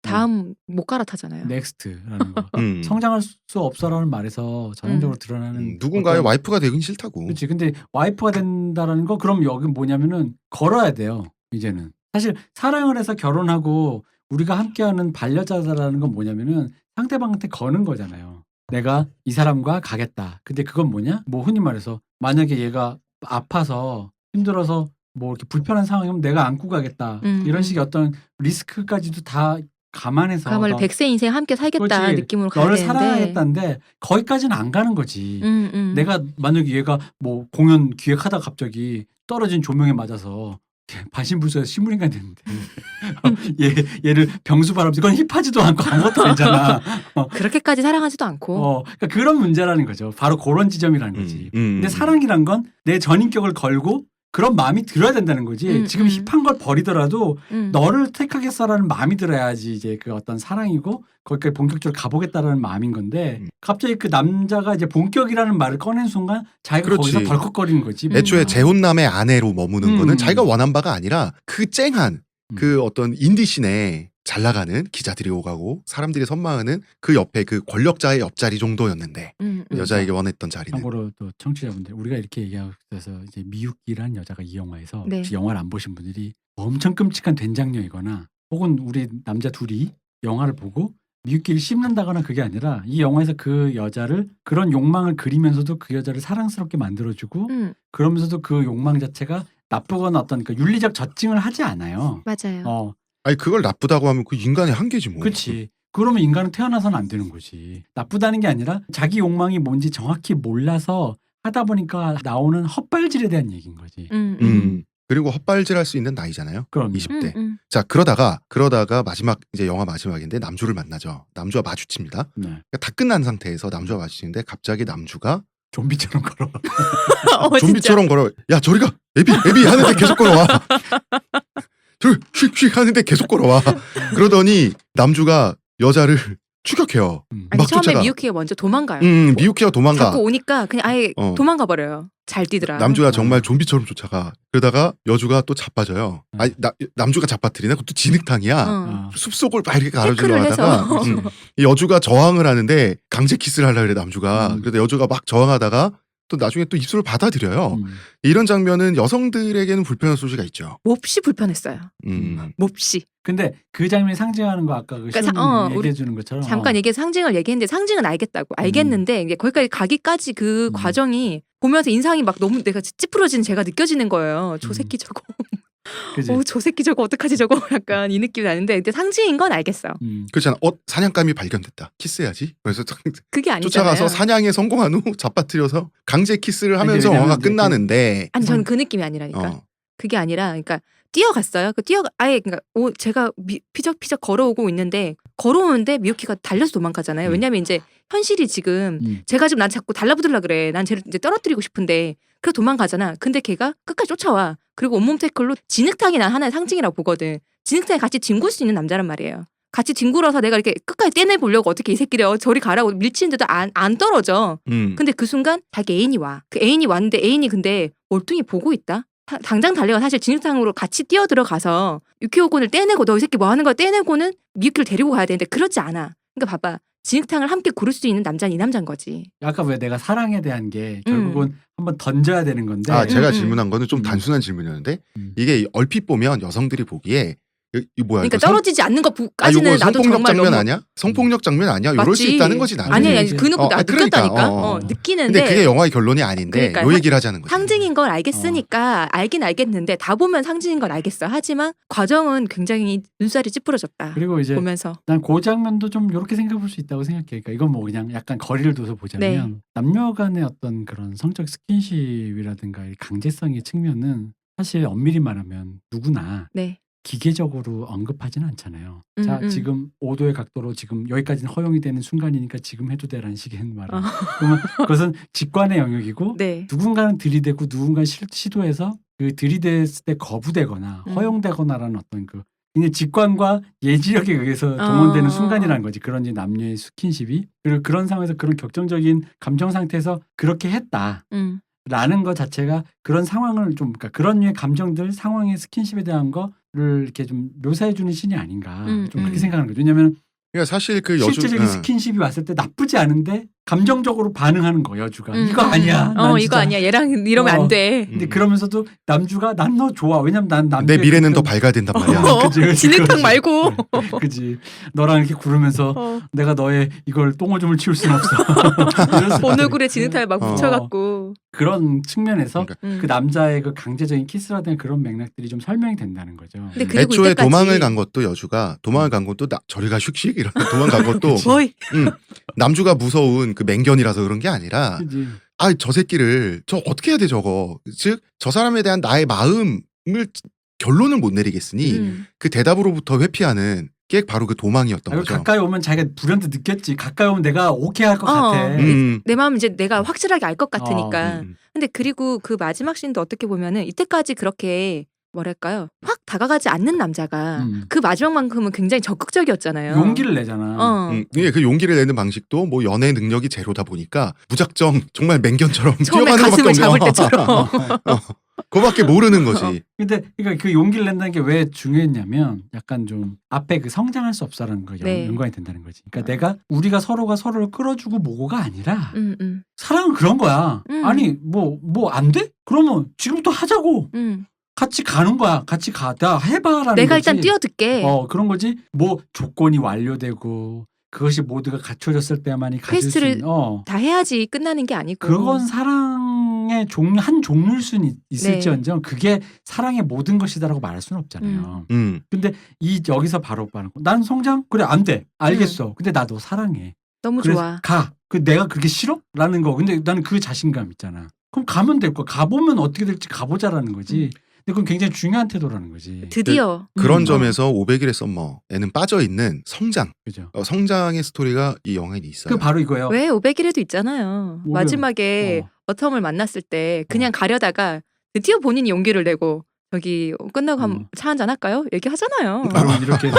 다음 못 갈아타잖아요. 넥스트라는 거. 성장할 수 없어라는 말에서 전형적으로 드러나는 누군가의 어떤- 와이프가 되긴 싫다고. 그렇지. 근데 와이프가 된다라는 거 그럼 여기 뭐냐면은 걸어야 돼요. 이제는 사실 사랑을 해서 결혼하고 우리가 함께하는 반려자다라는 건 뭐냐면은 상대방한테 거는 거잖아요. 내가 이 사람과 가겠다. 근데 그건 뭐냐? 뭐 흔히 말해서 만약에 얘가 아파서 힘들어서 뭐 이렇게 불편한 상황이면 내가 안고 가겠다. 이런 식의 어떤 리스크까지도 다 감안해서 그야말로 100세 인생 함께 살겠다 그렇지. 느낌으로 가야 너를 되는데 사랑하겠다는데 거기까지는 안 가는 거지. 음. 내가 만약에 얘가 뭐 공연 기획하다가 갑자기 떨어진 조명에 맞아서 반신불수해서 식물인간 됐는데 얘를 병수 바람쥐 그건 힙하지도 않고 아무것도 아니잖아. 그렇게까지 사랑하지도 않고 그러니까 그런 문제라는 거죠. 바로 그런 지점이라는 거지. 근데 사랑이란 건 내 전인격을 걸고 그런 마음이 들어야 된다는 거지. 지금 힙한 걸 버리더라도 너를 택하겠어라는 마음이 들어야지 이제 그 어떤 사랑이고 거기까지 본격적으로 가보겠다라는 마음인 건데 갑자기 그 남자가 이제 본격이라는 말을 꺼낸 순간 자기가 그렇지. 거기서 덜컥거리는 거지. 애초에 재혼남의 아내로 머무는 거는 음. 자기가 원한 바가 아니라 그 쨍한 그 어떤 인디씬에 잘 나가는 기자들이 오가고 사람들이 선망하는 그 옆에 그 권력자의 옆자리 정도였는데 여자에게 원했던 자리는 참고로 또 청취자분들 우리가 이렇게 얘기하고 있어서 이제 미유키라는 여자가 이 영화에서 네. 혹시 영화를 안 보신 분들이 엄청 끔찍한 된장녀이거나 혹은 우리 남자 둘이 영화를 보고 미유키를 씹는다거나 그게 아니라 이 영화에서 그 여자를 그런 욕망을 그리면서도 그 여자를 사랑스럽게 만들어주고 그러면서도 그 욕망 자체가 나쁘거나 어떤 그 윤리적 저증을 하지 않아요. 맞아요. 아니 그걸 나쁘다고 하면 그 인간의 한계지 뭐. 그렇지. 그러면 인간은 태어나서는 안 되는 거지. 나쁘다는 게 아니라 자기 욕망이 뭔지 정확히 몰라서 하다 보니까 나오는 헛발질에 대한 얘기인 거지. 그리고 헛발질할 수 있는 나이잖아요. 그럼 20대. 자 그러다가 마지막 이제 영화 마지막인데 남주를 만나죠. 남주와 마주칩니다. 네. 그러니까 다 끝난 상태에서 남주와 마주치는데 갑자기 남주가 좀비처럼 걸어. 좀비처럼 걸어. 야 저리 가. 애비 하는데 계속 걸어와. 저리 휙휙 하는데 계속 걸어와. 그러더니 남주가 여자를 추격해요. 아니, 막 처음에 쫓아가. 미유키가 먼저 도망가요. 미유키가 도망가. 자꾸 오니까 그냥 아예 도망가 버려요. 잘 뛰더라. 남주가 정말 좀비처럼 쫓아가. 그러다가 여주가 또 자빠져요. 아니 남주가 자빠뜨리네. 그것도 진흙탕이야. 숲속을 막 이렇게 가로질러 하다가 이 여주가 저항을 하는데 강제 키스를 하려고 그래 남주가. 그래서 여주가 막 저항하다가 또 나중에 또 입술을 받아들여요. 이런 장면은 여성들에게는 불편한 소지가 있죠. 몹시 불편했어요. 몹시. 근데 그 장면이 상징하는 거 아까 그 그러니까 얘기해 주는 것처럼 잠깐 얘기해 상징을 얘기했는데 상징은 알겠는데 이게 거기까지 가기까지 그 과정이 보면서 인상이 막 너무 내가 찌푸러진 제가 느껴지는 거예요. 저 새끼 저거. 저 새끼 저거 어떡하지 저거 약간 이 느낌이 나는데 근데 상징인 건 알겠어. 그렇잖아. 사냥감이 발견됐다. 키스해야지. 그래서 그게 아니잖아요. 쫓아가서 사냥에 성공한 후 잡아뜨려서 강제 키스를 하면서 영화가 끝나는데 아니 저는 그 느낌이 아니라니까. 그게 아니라 그러니까 뛰어갔어요. 아예 그러니까 제가 피적피적 걸어오고 있는데 걸어오는데 미유키가 달려서 도망가잖아요. 왜냐면 이제 현실이 지금 제가 지금 난 자꾸 달라붙으려 그래. 난 쟤를 이제 떨어뜨리고 싶은데 그래서 도망가잖아. 근데 걔가 끝까지 쫓아와. 그리고 온몸 태클로 진흙탕이 난 하나의 상징이라고 보거든. 진흙탕에 같이 뒹굴 수 있는 남자란 말이에요. 같이 뒹굴어서 내가 이렇게 끝까지 떼내보려고 어떻게 이 새끼를 저리 가라고 밀치는데도 안 떨어져. 근데 그 순간 자기 애인이 와. 그 애인이 왔는데 애인이 근데 멀뚱히 보고 있다. 당장 달려가 사실 진흙탕으로 같이 뛰어 들어가서 유키오 군을 떼내고 너 이 새끼 뭐 하는 거야 떼내고는 미유키를 데리고 가야 되는데 그렇지 않아. 그러니까 봐봐. 진흙탕을 함께 구를 수 있는 남자는 이 남자인 거지. 아까 왜 내가 사랑에 대한 게 결국은 한번 던져야 되는 건데. 제가 질문한 거는 좀 단순한 질문이었는데 이게 얼핏 보면 여성들이 보기에 이 뭐야? 그러니까 이거 떨어지지 않는 요거 것까지는 나도 성폭력 정말 장면 너무 아니야? 성폭력 장면 아니야? 이럴 수 맞지. 있다는 거지 나는. 아니야, 아니지. 그 느낌 나 그러니까, 느꼈다니까. 느끼는데. 근데 그게 영화의 결론이 아닌데 그러니까 요 얘기를 하자는 거지. 상징인 걸 알겠으니까 알긴 알겠는데 다 보면 상징인 걸 알겠어. 하지만 과정은 굉장히 눈살이 찌푸러졌다. 그리고 이제 보면서 난 그 장면도 좀 이렇게 생각해 볼 수 있다고 생각해. 그러니까 이건 뭐 그냥 약간 거리를 둬서 보자면 남녀 간의 어떤 그런 성적 스킨십이라든가 이 강제성의 측면은 사실 엄밀히 말하면 누구나 네. 기계적으로 언급하지는 않잖아요. 자, 지금 5도의 각도로 지금 여기까지는 허용이 되는 순간이니까 지금 해도 되라는 식의 말을. 그러면 그것은 직관의 영역이고 네. 누군가는 들이대고 누군가 시도해서 그 들이댔을 때 거부되거나 허용되거나라는 어떤 그 이제 직관과 예지력에 의해서 동원되는 순간이라는 거지. 그런 이제 남녀의 스킨십이. 그리고 그런 상황에서 그런 격정적인 감정 상태에서 그렇게 했다. 라는 것 자체가 그런 상황을 좀 그러니까 그런 류의 감정들 상황의 스킨십에 대한 거를 이렇게 좀 묘사해 주는 신이 아닌가 좀 그렇게 생각하는 거죠. 왜냐하면 그러니까 사실 그 여주 실제적인 스킨십이 왔을 때 나쁘지 않은데 감정적으로 반응하는 거 여주가 이거 아니야. 난 이거 진짜. 아니야. 얘랑 이러면 안 돼. 근데 그러면서도 남주가 난 너 좋아. 왜냐면 난 내 미래는 더 밝아야 된단 말이야. 그치. 진흙탕 말고. 그지. 너랑 이렇게 구르면서 내가 너의 이걸 똥오줌을 치울 수는 없어. 온얼굴에 진흙탕을 막 어. 묻혀갖고. 그런 측면에서 그러니까. 그 남자의 그 강제적인 키스라든가 그런 맥락들이 좀 설명이 된다는 거죠. 근데 그리고 애초에 이때까지 도망을 간 것도 여주가 도망을 간 것도 저리 가 슉슉 이런 도망간 것도 거의 남주가 무서운 그 맹견이라서 그런 게 아니라 그지. 아 저 새끼를 저 어떻게 해야 돼 저거 즉 저 사람에 대한 나의 마음을 결론을 못 내리겠으니 그 대답으로부터 회피하는 게 바로 그 도망이었던 거죠. 가까이 오면 자기가 불현듯 느꼈지. 가까이 오면 내가 오케이 할 것 같아. 내 마음 이제 내가 확실하게 알 것 같으니까. 음. 근데 그리고 그 마지막 씬도 어떻게 보면은 이때까지 그렇게 뭐랄까요 확 다가가지 않는 남자가 그 마지막만큼은 굉장히 적극적이었잖아요. 용기를 내잖아. 그 용기를 내는 방식도 뭐 연애 능력이 제로다 보니까 무작정 정말 맹견처럼 처음에 뛰어가는 가슴을 잡을 것밖에 때처럼. 그거밖에 모르는 거지. 근데 그러니까 그 용기를 낸다는 게 왜 중요했냐면 약간 좀 앞에 그 성장할 수 없다라는 거 네. 연관이 된다는 거지. 그러니까 우리가 서로가 서로를 끌어주고 모고가 아니라 음. 사랑은 그런 거야. 아니 뭐 안 돼? 그러면 지금부터 하자고. 같이 가는 거야. 같이 가다 해봐라는 내가 거지. 일단 뛰어들게. 그런 거지. 뭐 조건이 완료되고 그것이 모두가 갖춰졌을 때만이 가질 수 퀘스트를 있는. 다 해야지 끝나는 게 아니고. 그건 사랑의 한 종류일 수는 있을지언정 그게 사랑의 모든 것이다라고 말할 수는 없잖아요. 근데 여기서 바로 말하는 거. 난 성장? 그래 안 돼. 알겠어. 근데 나 너 사랑해. 너무 그래서 좋아. 가. 내가 그렇게 싫어? 라는 거. 근데 나는 그 자신감 있잖아. 그럼 가면 될 거야. 가보면 어떻게 될지 가보자라는 거지. 근데 그건 굉장히 중요한 태도라는 거지. 드디어. 그런 점에서 500일의 썸머에는 빠져있는 성장. 그죠. 성장의 스토리가 이 영화에 있어요. 그 바로 이거예요. 왜 500일에도 있잖아요. 뭐요? 마지막에 어텀을 만났을 때 그냥 가려다가 드디어 본인이 용기를 내고 저기 끝나고 차 한잔 할까요? 얘기하잖아요. 바로 이렇게 해서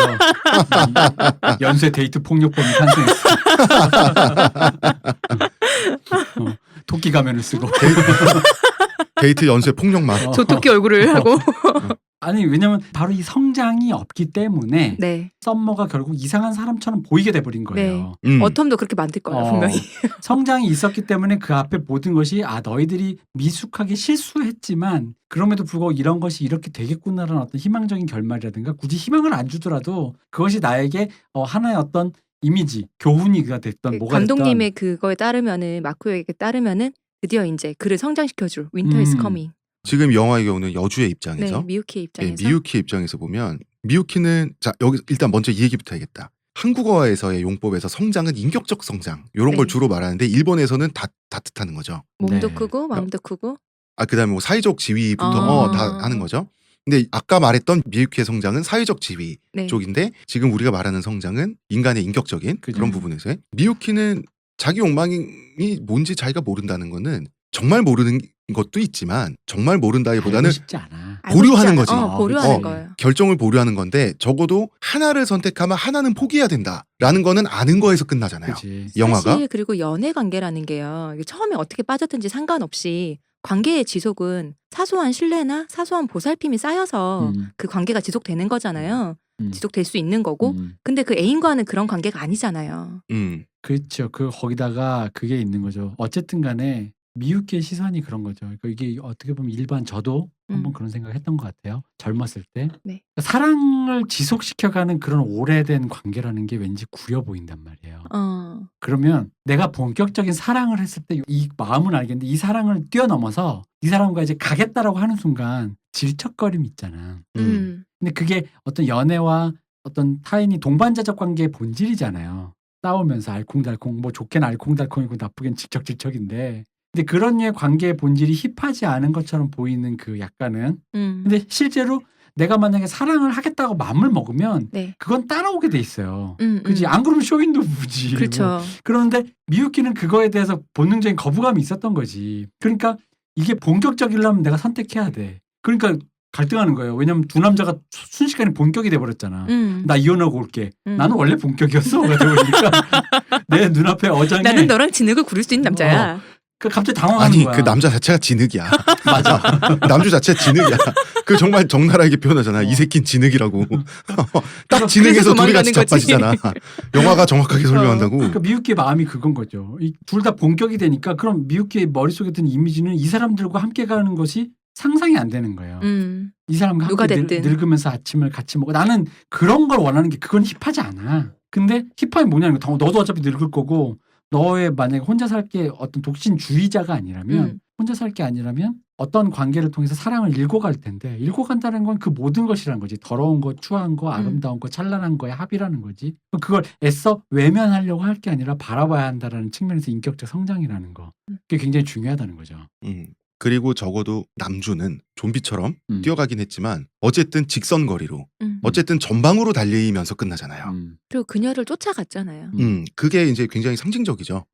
연쇄 데이트 폭력범이 탄생했어. 토끼 가면을 쓰고. 데이트 연쇄 폭력만. 저 토끼 얼굴을 하고. 아니 왜냐면 바로 이 성장이 없기 때문에 네. 썸머가 결국 이상한 사람처럼 보이게 돼버린 거예요. 어텀도 그렇게 만들 거예요 분명히. 성장이 있었기 때문에 그 앞에 모든 것이 너희들이 미숙하게 실수했지만 그럼에도 불구하고 이런 것이 이렇게 되겠구나라는 어떤 희망적인 결말이라든가 굳이 희망을 안 주더라도 그것이 나에게 하나의 어떤 이미지, 교훈이가 됐던 뭐가 됐던 감독님의 그거에 따르면은 마쿠에게 따르면은 드디어 이제 그를 성장시켜줄 윈터 이즈 커밍. 지금 영화의 경우는 여주의 입장에서 네, 미유키의 입장에서. 미유키의 입장에서 보면 미유키는 자 여기 일단 먼저 이 얘기부터 해야겠다. 한국어에서의 용법에서 성장은 인격적 성장 이런 걸 주로 말하는데 일본에서는 다 뜻하는 거죠. 몸도 크고 마음도 크고. 그다음에 뭐 사회적 지위부터 다 하는 거죠. 근데 아까 말했던 미유키의 성장은 사회적 지위 쪽인데 지금 우리가 말하는 성장은 인간의 인격적인 그런 부분에서의 미유키는 자기 욕망이 뭔지 자기가 모른다는 거는 정말 모르는 것도 있지만 정말 모른다기보다는 쉽지 않아. 보류하는 거지. 보류하는 거예요. 결정을 보류하는 건데 적어도 하나를 선택하면 하나는 포기해야 된다라는 거는 아는 거에서 끝나잖아요. 그치. 영화가. 사실 그리고 연애 관계라는 게요. 처음에 어떻게 빠졌든지 상관없이 관계의 지속은 사소한 신뢰나 사소한 보살핌이 쌓여서 그 관계가 지속되는 거잖아요. 지속될 수 있는 거고. 근데 그 애인과는 그런 관계가 아니잖아요. 그렇죠. 거기다가 그게 있는 거죠. 어쨌든 간에 미육계의 시선이 그런 거죠. 그러니까 이게 어떻게 보면 일반 저도 한번 그런 생각을 했던 것 같아요. 젊었을 때. 네. 사랑을 지속시켜가는 그런 오래된 관계라는 게 왠지 구려 보인단 말이에요. 그러면 내가 본격적인 사랑을 했을 때 이 마음은 알겠는데 이 사랑을 뛰어넘어서 이 사람과 이제 가겠다라고 하는 순간 질척거림이 있잖아. 근데 그게 어떤 연애와 어떤 타인이 동반자적 관계의 본질이잖아요. 싸우면서 알콩달콩 뭐 좋게는 알콩달콩이고 나쁘게는 질척질척인데 근데 그런 류의 관계의 본질이 힙하지 않은 것처럼 보이는 그 약간은 근데 실제로 내가 만약에 사랑을 하겠다고 마음을 먹으면 네. 그건 따라오게 돼 있어요. 그지? 안 그러면 쇼윈도 무지. 그렇죠. 뭐. 그런데 미유키는 그거에 대해서 본능적인 거부감이 있었던 거지. 그러니까 이게 본격적이려면 내가 선택해야 돼. 그러니까 갈등하는 거예요. 왜냐면 두 남자가 순식간에 본격이 돼버렸잖아. 나 이혼하고 올게. 나는 원래 본격이었어. 그러니까 내 눈앞에 어장에 나는 너랑 진흙을 구를 수 있는 남자야. 그 갑자기 당황하는 아니 거야. 그 남자 자체가 진흙이야. 맞아. 남주 자체가 진흙이야. 그 정말 적나라하게 표현하잖아. 이 새끼는 진흙이라고. 딱 진흙에서 둘이 같이 자빠지잖아. 영화가 정확하게 설명한다고. 그러니까 미유키의 마음이 그건 거죠. 둘 다 본격이 되니까 그럼 미유키의 머릿속에 든 이미지는 이 사람들과 함께 가는 것이 상상이 안 되는 거예요. 이 사람과 누가 함께 됐든. 늙으면서 아침을 같이 먹고 나는 그런 걸 원하는 게 그건 힙하지 않아. 근데 힙함이 뭐냐는 거. 너도 어차피 늙을 거고 너의 만약에 혼자 살 게 어떤 독신주의자가 아니라면 혼자 살 게 아니라면 어떤 관계를 통해서 사랑을 읽어갈 텐데 읽어간다는 건 그 모든 것이라는 거지. 더러운 거, 추한 거, 아름다운 거, 찬란한 거의 합이라는 거지. 그걸 애써 외면하려고 할 게 아니라 바라봐야 한다는 측면에서 인격적 성장이라는 거. 그게 굉장히 중요하다는 거죠. 그리고 적어도 남주는 좀비처럼 뛰어가긴 했지만 어쨌든 직선거리로 어쨌든 전방으로 달리면서 끝나잖아요. 그리고 그녀를 쫓아갔잖아요. 그게 이제 굉장히 상징적이죠.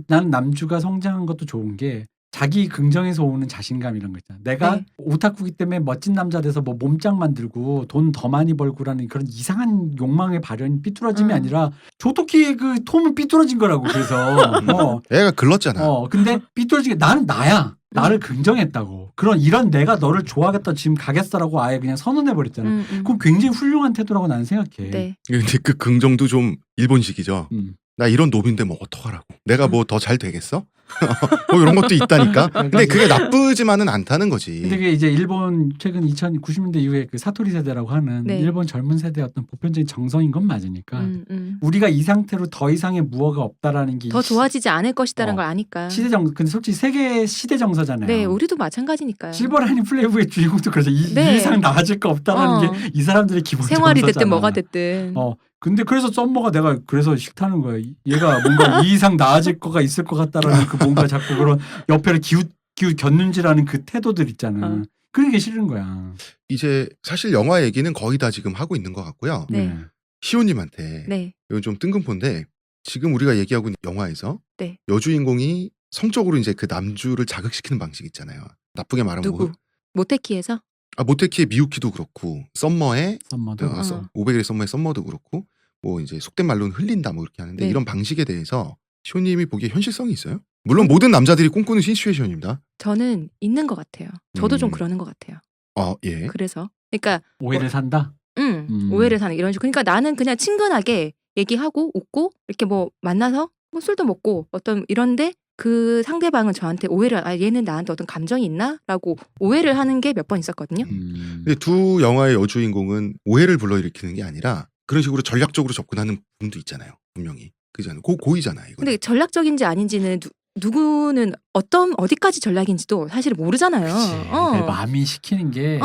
나는 남주가 성장한 것도 좋은 게 자기 긍정에서 오는 자신감 이런 거 있잖아. 내가 오타쿠기 때문에 멋진 남자 돼서 뭐 몸짱 만들고 돈 더 많이 벌고라는 그런 이상한 욕망의 발현이 삐뚤어짐이 아니라 조토키의 그 톰은 삐뚤어진 거라고. 그래서 애가 글렀잖아. 근데 삐뚤어진 게 나는 나야. 나를 긍정했다고. 이런 내가 너를 좋아하겠다 지금 가겠어라고 아예 그냥 선언해버렸잖아. 그건 굉장히 훌륭한 태도라고 나는 생각해. 네. 근데 그 긍정도 좀 일본식이죠. 나 이런 놈인데 뭐 어떡하라고. 내가 뭐 더 잘 되겠어? 뭐 이런 것도 있다니까. 근데 그게 나쁘지만은 않다는 거지. 근데 그게 이제 일본 최근 2090년대 이후에 그 사토리 세대라고 하는 네. 일본 젊은 세대의 어떤 보편적인 정서인 건 맞으니까 우리가 이 상태로 더 이상의 무어가 없다라는 게 더 좋아지지 않을 것이다라는 걸 아니까. 근데 솔직히 세계 시대 정서잖아요. 네, 우리도 마찬가지니까요. 실버라이닝 플레이브의 주인공도 그러죠. 이 이상 나아질 거 없다라는 게 이 사람들의 기본 생활이 정서잖아. 됐든 뭐가 됐든. 근데 그래서 썸머가 내가 그래서 싫다는 거야. 얘가 뭔가 이 이상 나아질 거가 있을 것 같다라는 그 뭔가 자꾸 그런 옆에를 곁눈질하는 그 태도들 있잖아. 그런 게 싫은 거야. 이제 사실 영화 얘기는 거의 다 지금 하고 있는 것 같고요. 네. 시호님한테 네. 이건 좀 뜬금포인데 지금 우리가 얘기하고 있는 영화에서 네. 여주인공이 성적으로 이제 그 남주를 자극시키는 방식 있잖아요. 나쁘게 말하면 누구? 모테키에서? 모테키의 미유키도 그렇고 썸머의 썸머도 500일의 썸머의 썸머도 그렇고 뭐 이제 속된 말로는 흘린다 뭐 이렇게 하는데 네. 이런 방식에 대해서 시호님이 보기에 현실성이 있어요? 물론 모든 남자들이 꿈꾸는 시츄에이션입니다. 저는 있는 것 같아요. 저도 좀 그러는 것 같아요. 예. 그래서 그러니까 오해를 산다. 오해를 사는 이런 식으로. 그러니까 나는 그냥 친근하게 얘기하고 웃고 이렇게 뭐 만나서 뭐 술도 먹고 어떤 이런데 그 상대방은 저한테 오해를 얘는 나한테 어떤 감정이 있나라고 오해를 하는 게 몇 번 있었거든요. 근데 두 영화의 여주인공은 오해를 불러일으키는 게 아니라 그런 식으로 전략적으로 접근하는 부분도 있잖아요. 분명히 그잖아요. 고의잖아요. 이거. 근데 전략적인지 아닌지는 누구는 어디까지 전략인지도 사실 모르잖아요. 내 마음이 시키는 게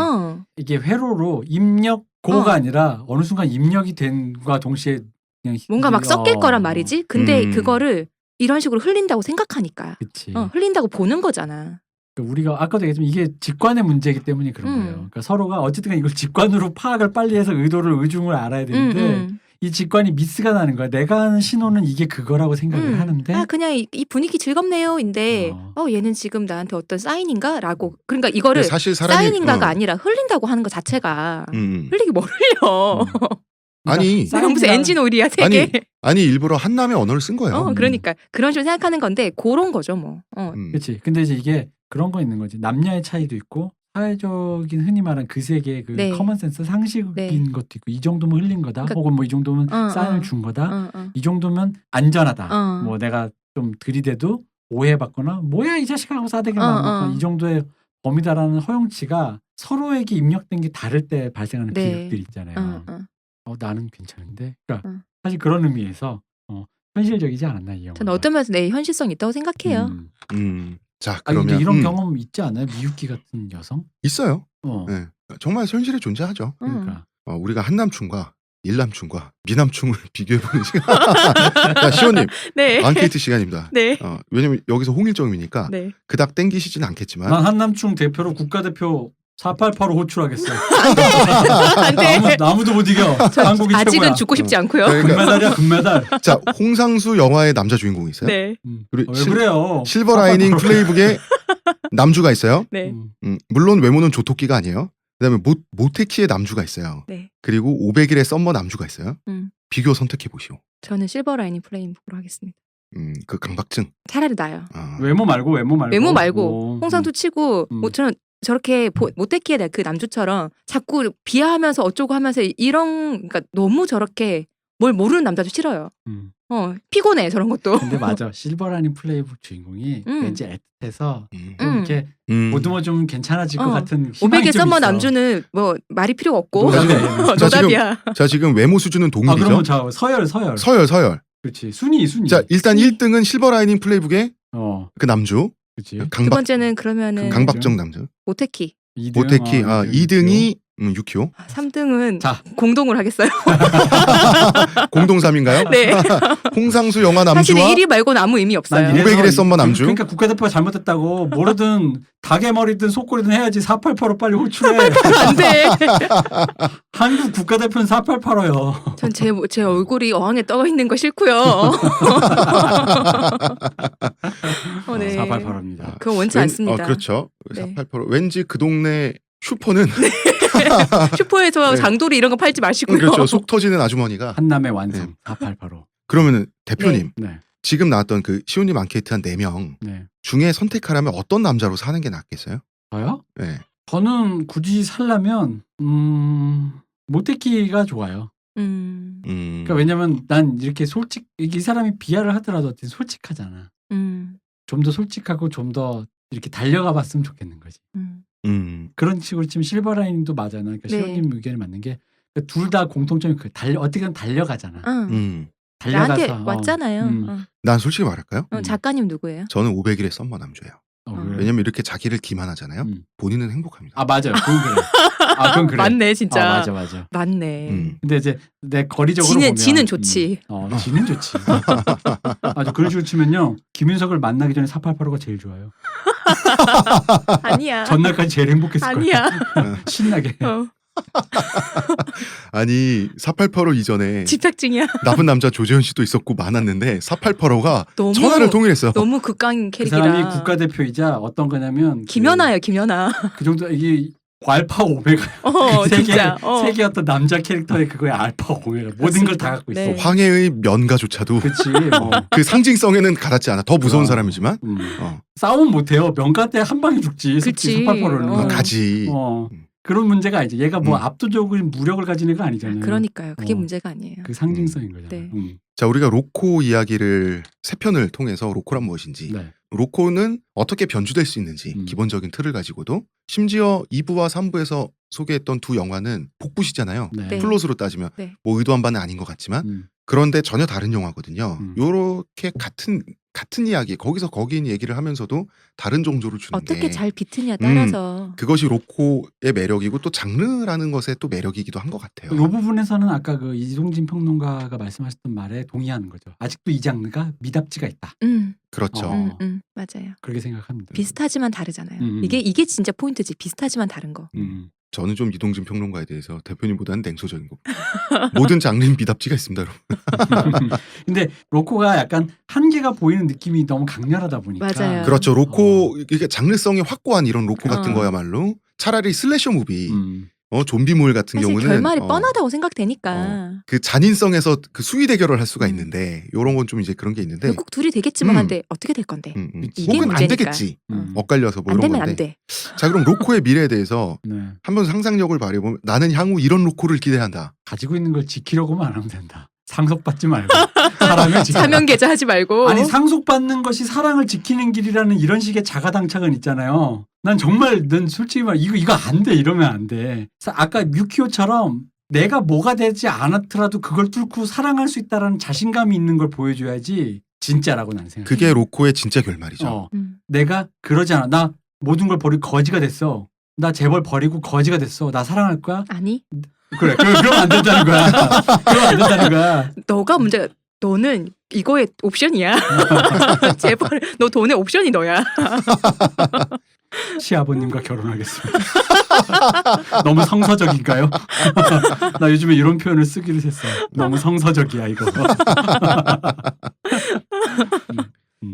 이게 회로로 입력고가 아니라 어느 순간 입력이 된과 동시에 그냥 뭔가 막 섞일 거란 말이지. 근데 그거를 이런 식으로 흘린다고 생각하니까. 그치. 흘린다고 보는 거잖아. 그러니까 우리가 아까도 얘기했지만 이게 직관의 문제이기 때문에 그런 거예요. 그러니까 서로가 어쨌든 이걸 직관으로 파악을 빨리 해서 의중을 알아야 되는데 이 직관이 미스가 나는 거야. 내가 하는 신호는 이게 그거라고 생각을 하는데 그냥 이 분위기 즐겁네요인데 얘는 지금 나한테 어떤 사인인가라고. 그러니까 이거를 사실 사인인가가 아니라 흘린다고 하는 것 자체가 흘리기 뭘 흘려. 아니 이건 무슨 엔진 오일이야 세계. 아니 일부러 한남의 언어를 쓴 거예요. 그러니까 그런 식으로 생각하는 건데 그런 거죠 뭐. 그렇지. 근데 이제 이게 그런 거 있는 거지. 남녀의 차이도 있고 사회적인 흔히 말하는 그 세계의 그 커먼센스 상식인 것도 있고 이 정도면 흘린 거다. 그러니까, 혹은 뭐 이 정도면 사인을 준 거다. 이 정도면 안전하다. 뭐 내가 좀 들이대도 오해받거나 뭐야 이 자식아 하고 싸대기를 맞는 이 정도의 범위다라는 허용치가 서로에게 입력된 게 다를 때 발생하는 네. 비극들이 있잖아요. 나는 괜찮은데. 그러니까 사실 그런 의미에서 현실적이지 않았나 이 영화. 저는 어떤 면에서 현실성 있다고 생각해요. 자, 아니, 그러면 근데 이런 경험 있지 않아요? 미유키 같은 여성? 있어요. 네. 정말 현실에 존재하죠. 그러니까. 우리가 한남충과 일남충과 미남충을 비교해보는 시간. 자, 시호님, 네. 앙케이트 시간입니다. 네. 왜냐면 여기서 홍일점이니까 네. 그닥 땡기시진 않겠지만 난 한남충 대표로 국가대표 488로 호출하겠어. 안 돼. 아무도 못 이겨. 한국이 아직은 최고야. 죽고 싶지 않고요. 금메달이야 금메달. 자, 홍상수 영화의 남자 주인공이 있어요. 네. 그리고 왜 그래요? 실버 라이닝 플레이북에 남주가 있어요. 네. 물론 외모는 조토끼가 아니에요. 그다음에 모테키의 남주가 있어요. 네. 그리고 500일의 썸머 남주가 있어요. 비교 선택해 보시오. 저는 실버 라이닝 플레이북으로 하겠습니다. 그 강박증. 차라리 나요. 외모 말고. 외모 말고 홍상수 치고 저는 저렇게 모테키의 그 남주처럼 자꾸 비하하면서 어쩌고 하면서 그러니까 너무 저렇게 뭘 모르는 남자도 싫어요. 피곤해 저런 것도. 근데 맞아. 실버라이닝 플레이북 주인공이 왠지 애틋해서 좀 이렇게 보듬어 좀 괜찮아질 것 같은 희망이 500의 좀 썸머 있어. 남주는 뭐 말이 필요 없고 노답이야. 노답이야. 자, 지금 외모 수준은 동일이죠. 그러면 서열. 서열. 그렇지. 순위. 자, 일단 1등은 실버 라이닝 플레이북의 그 남주. 그렇지. 두 번째는 그러면은 강박적 남주. 모테키. 모테키. 2등이 유키오. 3등은 자. 공동으로 하겠어요. 공동 3인가요? 네. 홍상수 영화 사실 남주와 1위 말고는 아무 의미 없어요. 500일의 썸머 남주. 그러니까 국가대표가 잘못했다고 뭐르든 닭의 머리든 속꼬리든 해야지 488로 빨리 호출해. 안 돼. 한국 국가대표는 488호요. 전 제 얼굴이 어항에 떠 있는 거 싫고요. 네. 488호입니다. 그건 원치 않습니다. 그렇죠. 네. 488호. 왠지 그 동네 슈퍼는 슈퍼에서 네. 장도리 이런 거 팔지 마시고요. 그렇죠. 속 터지는 아주머니가. 한남의 완성 488호. 그러면은 대표님 네. 지금 나왔던 그 시온님 앙케이트 한 4명 네. 중에 선택하라면 어떤 남자로 사는 게 낫겠어요? 저요? 네. 저는 굳이 살려면 모테키가 좋아요. 그러니까 왜냐면 난 이렇게 이 사람이 비하를 하더라도 솔직하잖아. 좀 더 솔직하고 좀 더 이렇게 달려가 봤으면 좋겠는 거지. 그런 식으로 치면 실버라이닝도 맞아요. 그러니까 네. 시온님 의견이 맞는 게 둘 다 공통점이 어떻게든 달려가잖아. 나한테 달려가서 왔잖아요. 난 솔직히 말할까요? 작가님 누구예요? 저는 500일의 썸머 남주예요. 그래? 왜냐면 이렇게 자기를 기만하잖아요. 본인은 행복합니다. 아 맞아요. 그건 그래. 그건 그래. 맞네 진짜. 맞아. 맞네. 근데 이제 내 거리적으로 보면 지는 좋지. 지는 좋지. 아주 그런 식으로 치면요. 김윤석을 만나기 전에 488호가 제일 좋아요. 아니야. 전날까지 제일 행복했을 거야. 아니야. 신나게. 아니 488호 이전에 집착증이야. 나쁜 남자 조재현 씨도 있었고 많았는데 488호가 너무- 천하를 통일했어요. 너무 극강 그 캐릭이라. 사람이 국가대표이자 어떤 거냐면 김연아요, 김연아. 그 정도 이게 알파 오메가. 진짜. 세계 어떤 남자 캐릭터의 그거에 알파 오메가 모든 걸 다 갖고 있어. 네. 황해의 면가조차도 그렇지. 그 상징성에는 가닿지 않아. 더 무서운 사람이지만 싸움 못해요. 명가 때 한 방에 죽지. 그치. 488호는. 가지. 그런 문제가 아니죠. 얘가 뭐 압도적인 무력을 가진 애가 아니잖아요. 그러니까요. 그게 문제가 아니에요. 그 상징성인 거잖아요. 네. 자, 우리가 로코 이야기를 3편을 통해서 로코란 무엇인지, 네. 로코는 어떻게 변주될 수 있는지 기본적인 틀을 가지고도 심지어 2부와 3부에서 소개했던 두 영화는 복붙이잖아요. 네. 플롯으로 따지면 네. 뭐 의도한 바는 아닌 것 같지만 그런데 전혀 다른 영화거든요. 요렇게 같은 이야기 거기서 거기인 얘기를 하면서도 다른 정조를 주는 어떻게 게 잘 비트냐 따라서. 그것이 로코의 매력이고 또 장르라는 것의 또 매력이기도 한 것 같아요. 이 부분에서는 아까 그 이동진 평론가가 말씀하셨던 말에 동의하는 거죠. 아직도 이 장르가 미답지가 있다. 그렇죠. 맞아요. 그렇게 생각합니다. 비슷하지만 다르잖아요. 이게 진짜 포인트지. 비슷하지만 다른 거. 저는 좀 이동진 평론가에 대해서 대표님보다는 냉소적인 거. 모든 장르인 미답지가 있습니다, 여러분. 근데 로코가 약간 한계가 보이는 느낌이 너무 강렬하다 보니까. 맞아요. 그렇죠. 로코 이게 장르성이 확고한 이런 로코 같은 거야말로 차라리 슬래셔 무비, 좀비물 같은 사실 경우는 결말이 뻔하다고 생각되니까. 그 잔인성에서 그 수위 대결을 할 수가 있는데 요런 건 좀 이제 그런 게 있는데 결국 둘이 되겠지만 한데 어떻게 될 건데. 이게 혹은 안 문제니까. 되겠지. 엇갈려서 뭐 안 이런 되면 건데. 안 돼. 자, 그럼 로코의 미래에 대해서 네. 한번 상상력을 발휘해보면 나는 향후 이런 로코를 기대한다. 가지고 있는 걸 지키려고만 안 하면 된다. 상속받지 말고 사랑을 지켜. 사명 계좌 하지 말고. 아니 상속받는 것이 사랑을 지키는 길이라는 이런 식의 자가당착은 있잖아요. 난 정말 난 솔직히 말 이거 안 돼. 이러면 안 돼. 아까 유키오처럼 내가 뭐가 되지 않았더라도 그걸 뚫고 사랑할 수 있다라는 자신감이 있는 걸 보여줘야지 진짜라고 나는 생각해. 그게 로코의 진짜 결말이죠. 내가 그러지 않아. 나 모든 걸 버리고 거지가 됐어. 나 재벌 버리고 거지가 됐어. 나 사랑할 거야? 아니. 그래. 그러면 안 된다는 거야. 그러면 안 된다는 거야. 너가 문제가 너는 이거의 옵션이야. 재벌 너 돈의 옵션이 너야. 시아버님과 결혼하겠습니다. 너무 성서적인가요? 나 요즘에 이런 표현을 쓰기로 했어. 너무 성서적이야 이거.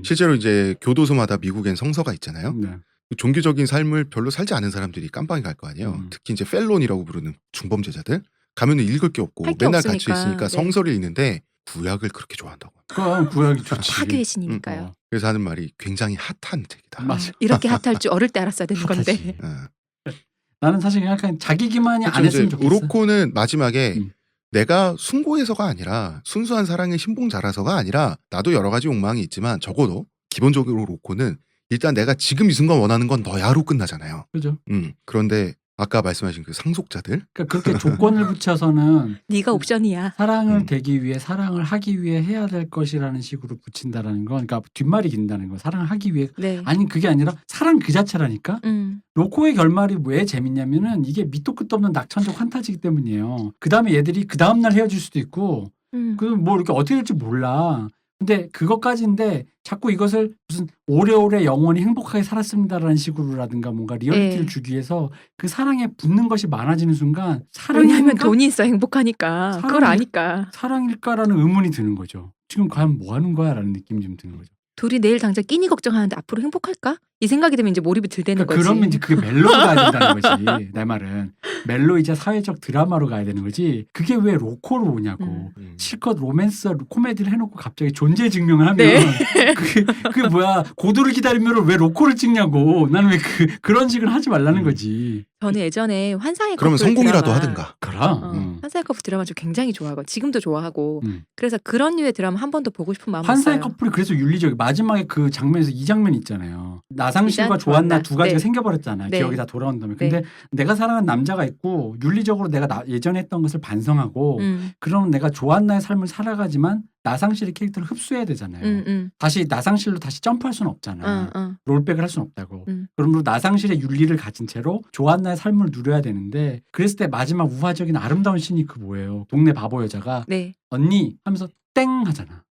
실제로 이제 교도소마다 미국엔 성서가 있잖아요. 네. 종교적인 삶을 별로 살지 않은 사람들이 깜빵에 갈 거 아니에요. 특히 이제 펠론이라고 부르는 중범죄자들 가면은 읽을 게 없고 할게 맨날 없으니까. 갇혀 있으니까 네. 성서를 읽는데 구약을 그렇게 좋아한다고. 그럼 구약이 좋지. 파괴의 신이니까요. 그래서 하는 말이 굉장히 핫한 책이다. 맞아. 이렇게 핫할 줄 어릴 때 알았어야 되는 건데. 핫하지. 어. 나는 사실 약간 자기 기만이 안 했으면 좋겠어. 로코는 마지막에 음. 내가 숭고해서가 아니라 순수한 사랑의 신봉자라서가 아니라 나도 여러 가지 욕망이 있지만 적어도 기본적으로 로코는 일단 내가 지금 이 순간 원하는 건 너야로 끝나잖아요. 그죠? 그런데 아까 말씀하신 그 상속자들 그러니까 그렇게 조건을 붙여서는 네가 옵션이야. 사랑을 되기 위해 사랑을 하기 위해 해야 될 것이라는 식으로 붙인다라는 건 그러니까 뒷말이 긴다는 거. 사랑을 하기 위해 네. 아니 그게 아니라 사랑 그 자체라니까. 음. 로코의 결말이 왜 재밌냐면은 이게 밑도 끝도 없는 낙천적 환타지이기 때문이에요. 그 다음에 얘들이 그 다음 날 헤어질 수도 있고 그 뭐 이렇게 어떻게 될지 몰라. 근데 그것까지인데 자꾸 이것을 무슨 오래오래 영원히 행복하게 살았습니다라는 식으로라든가 뭔가 리얼리티를 네. 주기 위해서 그 사랑에 붙는 것이 많아지는 순간 왜냐면 사랑일까? 돈이 있어 행복하니까. 그걸 아니까. 사랑일까라는 의문이 드는 거죠. 지금 과연 뭐 하는 거야? 라는 느낌이 좀 드는 거죠. 둘이 내일 당장 끼니 걱정하는데 앞으로 행복할까? 이 생각이 되면 이제 몰입이 들 되는 그러니까 거지. 그러면 이제 그게 멜로로 가야 된다는 거지. 내 말은. 멜로이자 사회적 드라마로 가야 되는 거지. 그게 왜 로코로 오냐고. 실컷 로맨스 코미디를 해놓고 갑자기 존재 증명을 하면 네. 그게 뭐야. 고도를 기다리면 왜 로코를 찍냐고. 나는 왜 그런 식을 하지 말라는 거지. 저는 예전에 환상의 그러면 커플 성공이라도 드라마, 하든가. 그럼. 환상의 커플 드라마 좀 굉장히 좋아하고 지금도 좋아하고 음. 그래서 그런 류의 드라마 한 번 더 보고 싶은 마음이 환상의 있어요. 커플이 그래서 윤리적이 마지막에 그 장면에서 이 장면 있잖아요. 나상실과 일단 조한나 조한나. 두 가지가 네. 생겨버렸잖아요. 네. 기억이 다 돌아온다면. 네. 근데 내가 사랑한 남자가 있고 윤리적으로 내가 예전에 했던 것을 반성하고 그럼 내가 조한나의 삶을 살아가지만 나상실의 캐릭터를 흡수해야 되잖아요. 다시 나상실로 다시 점프할 수는 없잖아. 롤백을 할 수는 없다고. 그러므로 나상실의 윤리를 가진 채로 조한나의 삶을 누려야 되는데 그랬을 때 마지막 우화적인 아름다운 씬이 그 뭐예요. 동네 바보 여자가 네. 언니 하면서 땡 하잖아.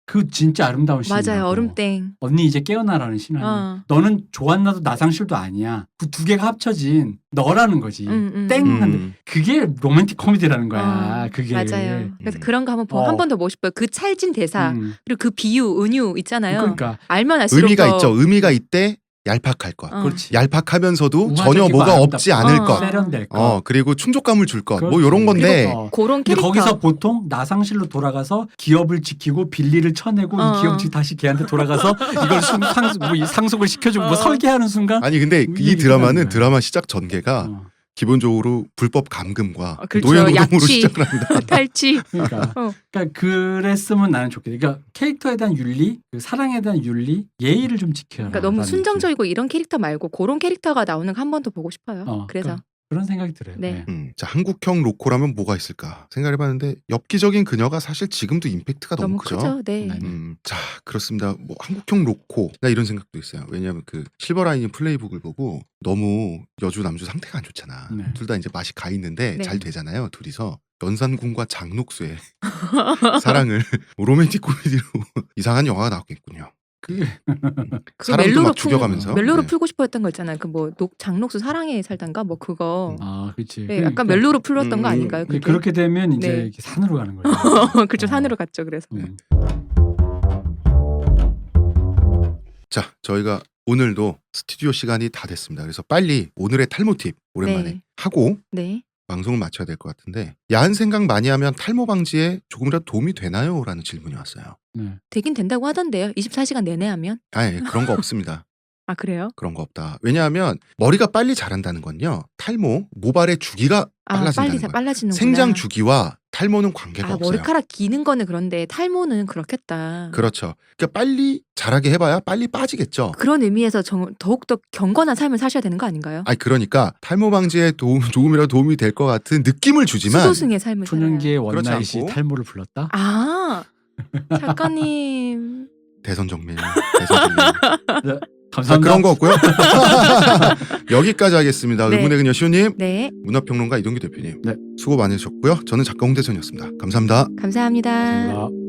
그 진짜 아름다운 씬이라고. 맞아요. 얼음땡. 언니 이제 깨어나라는 씬 아니야. 너는 조한나도 나상실도 아니야. 그 두 개가 합쳐진 너라는 거지. 땡 하는데 그게 로맨틱 코미디라는 거야. 그게. 맞아요. 그래서 그런 거 한번 한 번 더 보고 싶어요. 그 찰진 대사 그리고 그 비유, 은유 있잖아요. 그러니까 알면 알수록 의미가 더 있죠. 의미가 있대. 얄팍할 것. 그렇지. 얄팍하면서도 전혀 우화적이고 뭐가 아름답고 없지 않을 것. 세련될 것. 그리고 충족감을 줄 것. 뭐 그렇지. 이런 건데. 그리고 그런 근데 캐릭터. 거기서 보통 나상실로 돌아가서 기업을 지키고 빌리를 쳐내고 이 기업을 다시 걔한테 돌아가서 이걸 상속을 시켜주고 뭐 설계하는 순간 아니 근데 이 이 얘기 드라마는 끝나는 거야. 드라마 시작 전개가 기본적으로 불법 감금과 그렇죠. 노예노동으로 약취. 시작을 합니다. 탈취. 그러니까 그랬으면 나는 좋겠다. 그러니까 캐릭터에 대한 윤리, 그 사랑에 대한 윤리, 예의를 좀 지켜라. 그러니까 너무 순정적이고 이런 캐릭터 말고 그런 캐릭터가 나오는 거 한 번 더 보고 싶어요. 그래서 그러니까 그런 생각이 들어요. 네. 자, 한국형 로코라면 뭐가 있을까 생각해봤는데 엽기적인 그녀가 사실 지금도 임팩트가 너무 크죠. 크죠. 네. 자, 그렇습니다. 뭐 한국형 로코 나 이런 생각도 있어요. 왜냐하면 그 실버라이닝 플레이북을 보고 너무 여주 남주 상태가 안 좋잖아. 네. 둘 다 이제 맛이 가 있는데 네. 잘 되잖아요. 둘이서 연산군과 장녹수의 사랑을 로맨틱 코미디로 이상한 영화가 나왔겠군요. 그 사람도 막 죽여가면서 멜로로 네. 풀고 싶었던 거 있잖아요. 그 뭐 장녹수 사랑에 살단가 뭐 그거. 그렇지. 네, 약간 멜로로 풀었던 거 아닌가요? 그게? 그렇게 되면 이제 네. 이렇게 산으로 가는 거예요. 그렇죠. 산으로 갔죠. 그래서. 자, 저희가 오늘도 스튜디오 시간이 다 됐습니다. 그래서 빨리 오늘의 탈모 팁 오랜만에 네. 하고 네. 방송을 마쳐야 될 것 같은데 야한 생각 많이 하면 탈모 방지에 조금이라도 도움이 되나요? 라는 질문이 왔어요. 네. 되긴 된다고 하던데요. 24시간 내내 하면. 아니 그런 거 없습니다. 아 그래요? 그런 거 없다. 왜냐하면 머리가 빨리 자란다는 건요. 탈모, 모발의 주기가 빨라진다는 거예요. 빨라지는구나. 생장 주기와 탈모는 관계가 없어요. 머리카락 기는 거는 그런데 탈모는 그렇겠다. 그렇죠. 그러니까 빨리 자라게 해봐야 빨리 빠지겠죠. 그런 의미에서 더욱더 경건한 삶을 사셔야 되는 거 아닌가요? 아니 그러니까 탈모 방지에 조금이라도 도움이 될 것 같은 느낌을 주지만 수도승의 삶을 촌연기의 그렇지 원나잇이 않고. 탈모를 불렀다? 아 작가님 대선정밀. 자, 감사합니다. 그런 거 없고요. 여기까지 하겠습니다. 네. 의문의 그녀 시호님, 네 문화평론가 이동규 대표님 네. 수고 많으셨고요. 저는 작가 홍대선이었습니다. 감사합니다. 감사합니다. 감사합니다.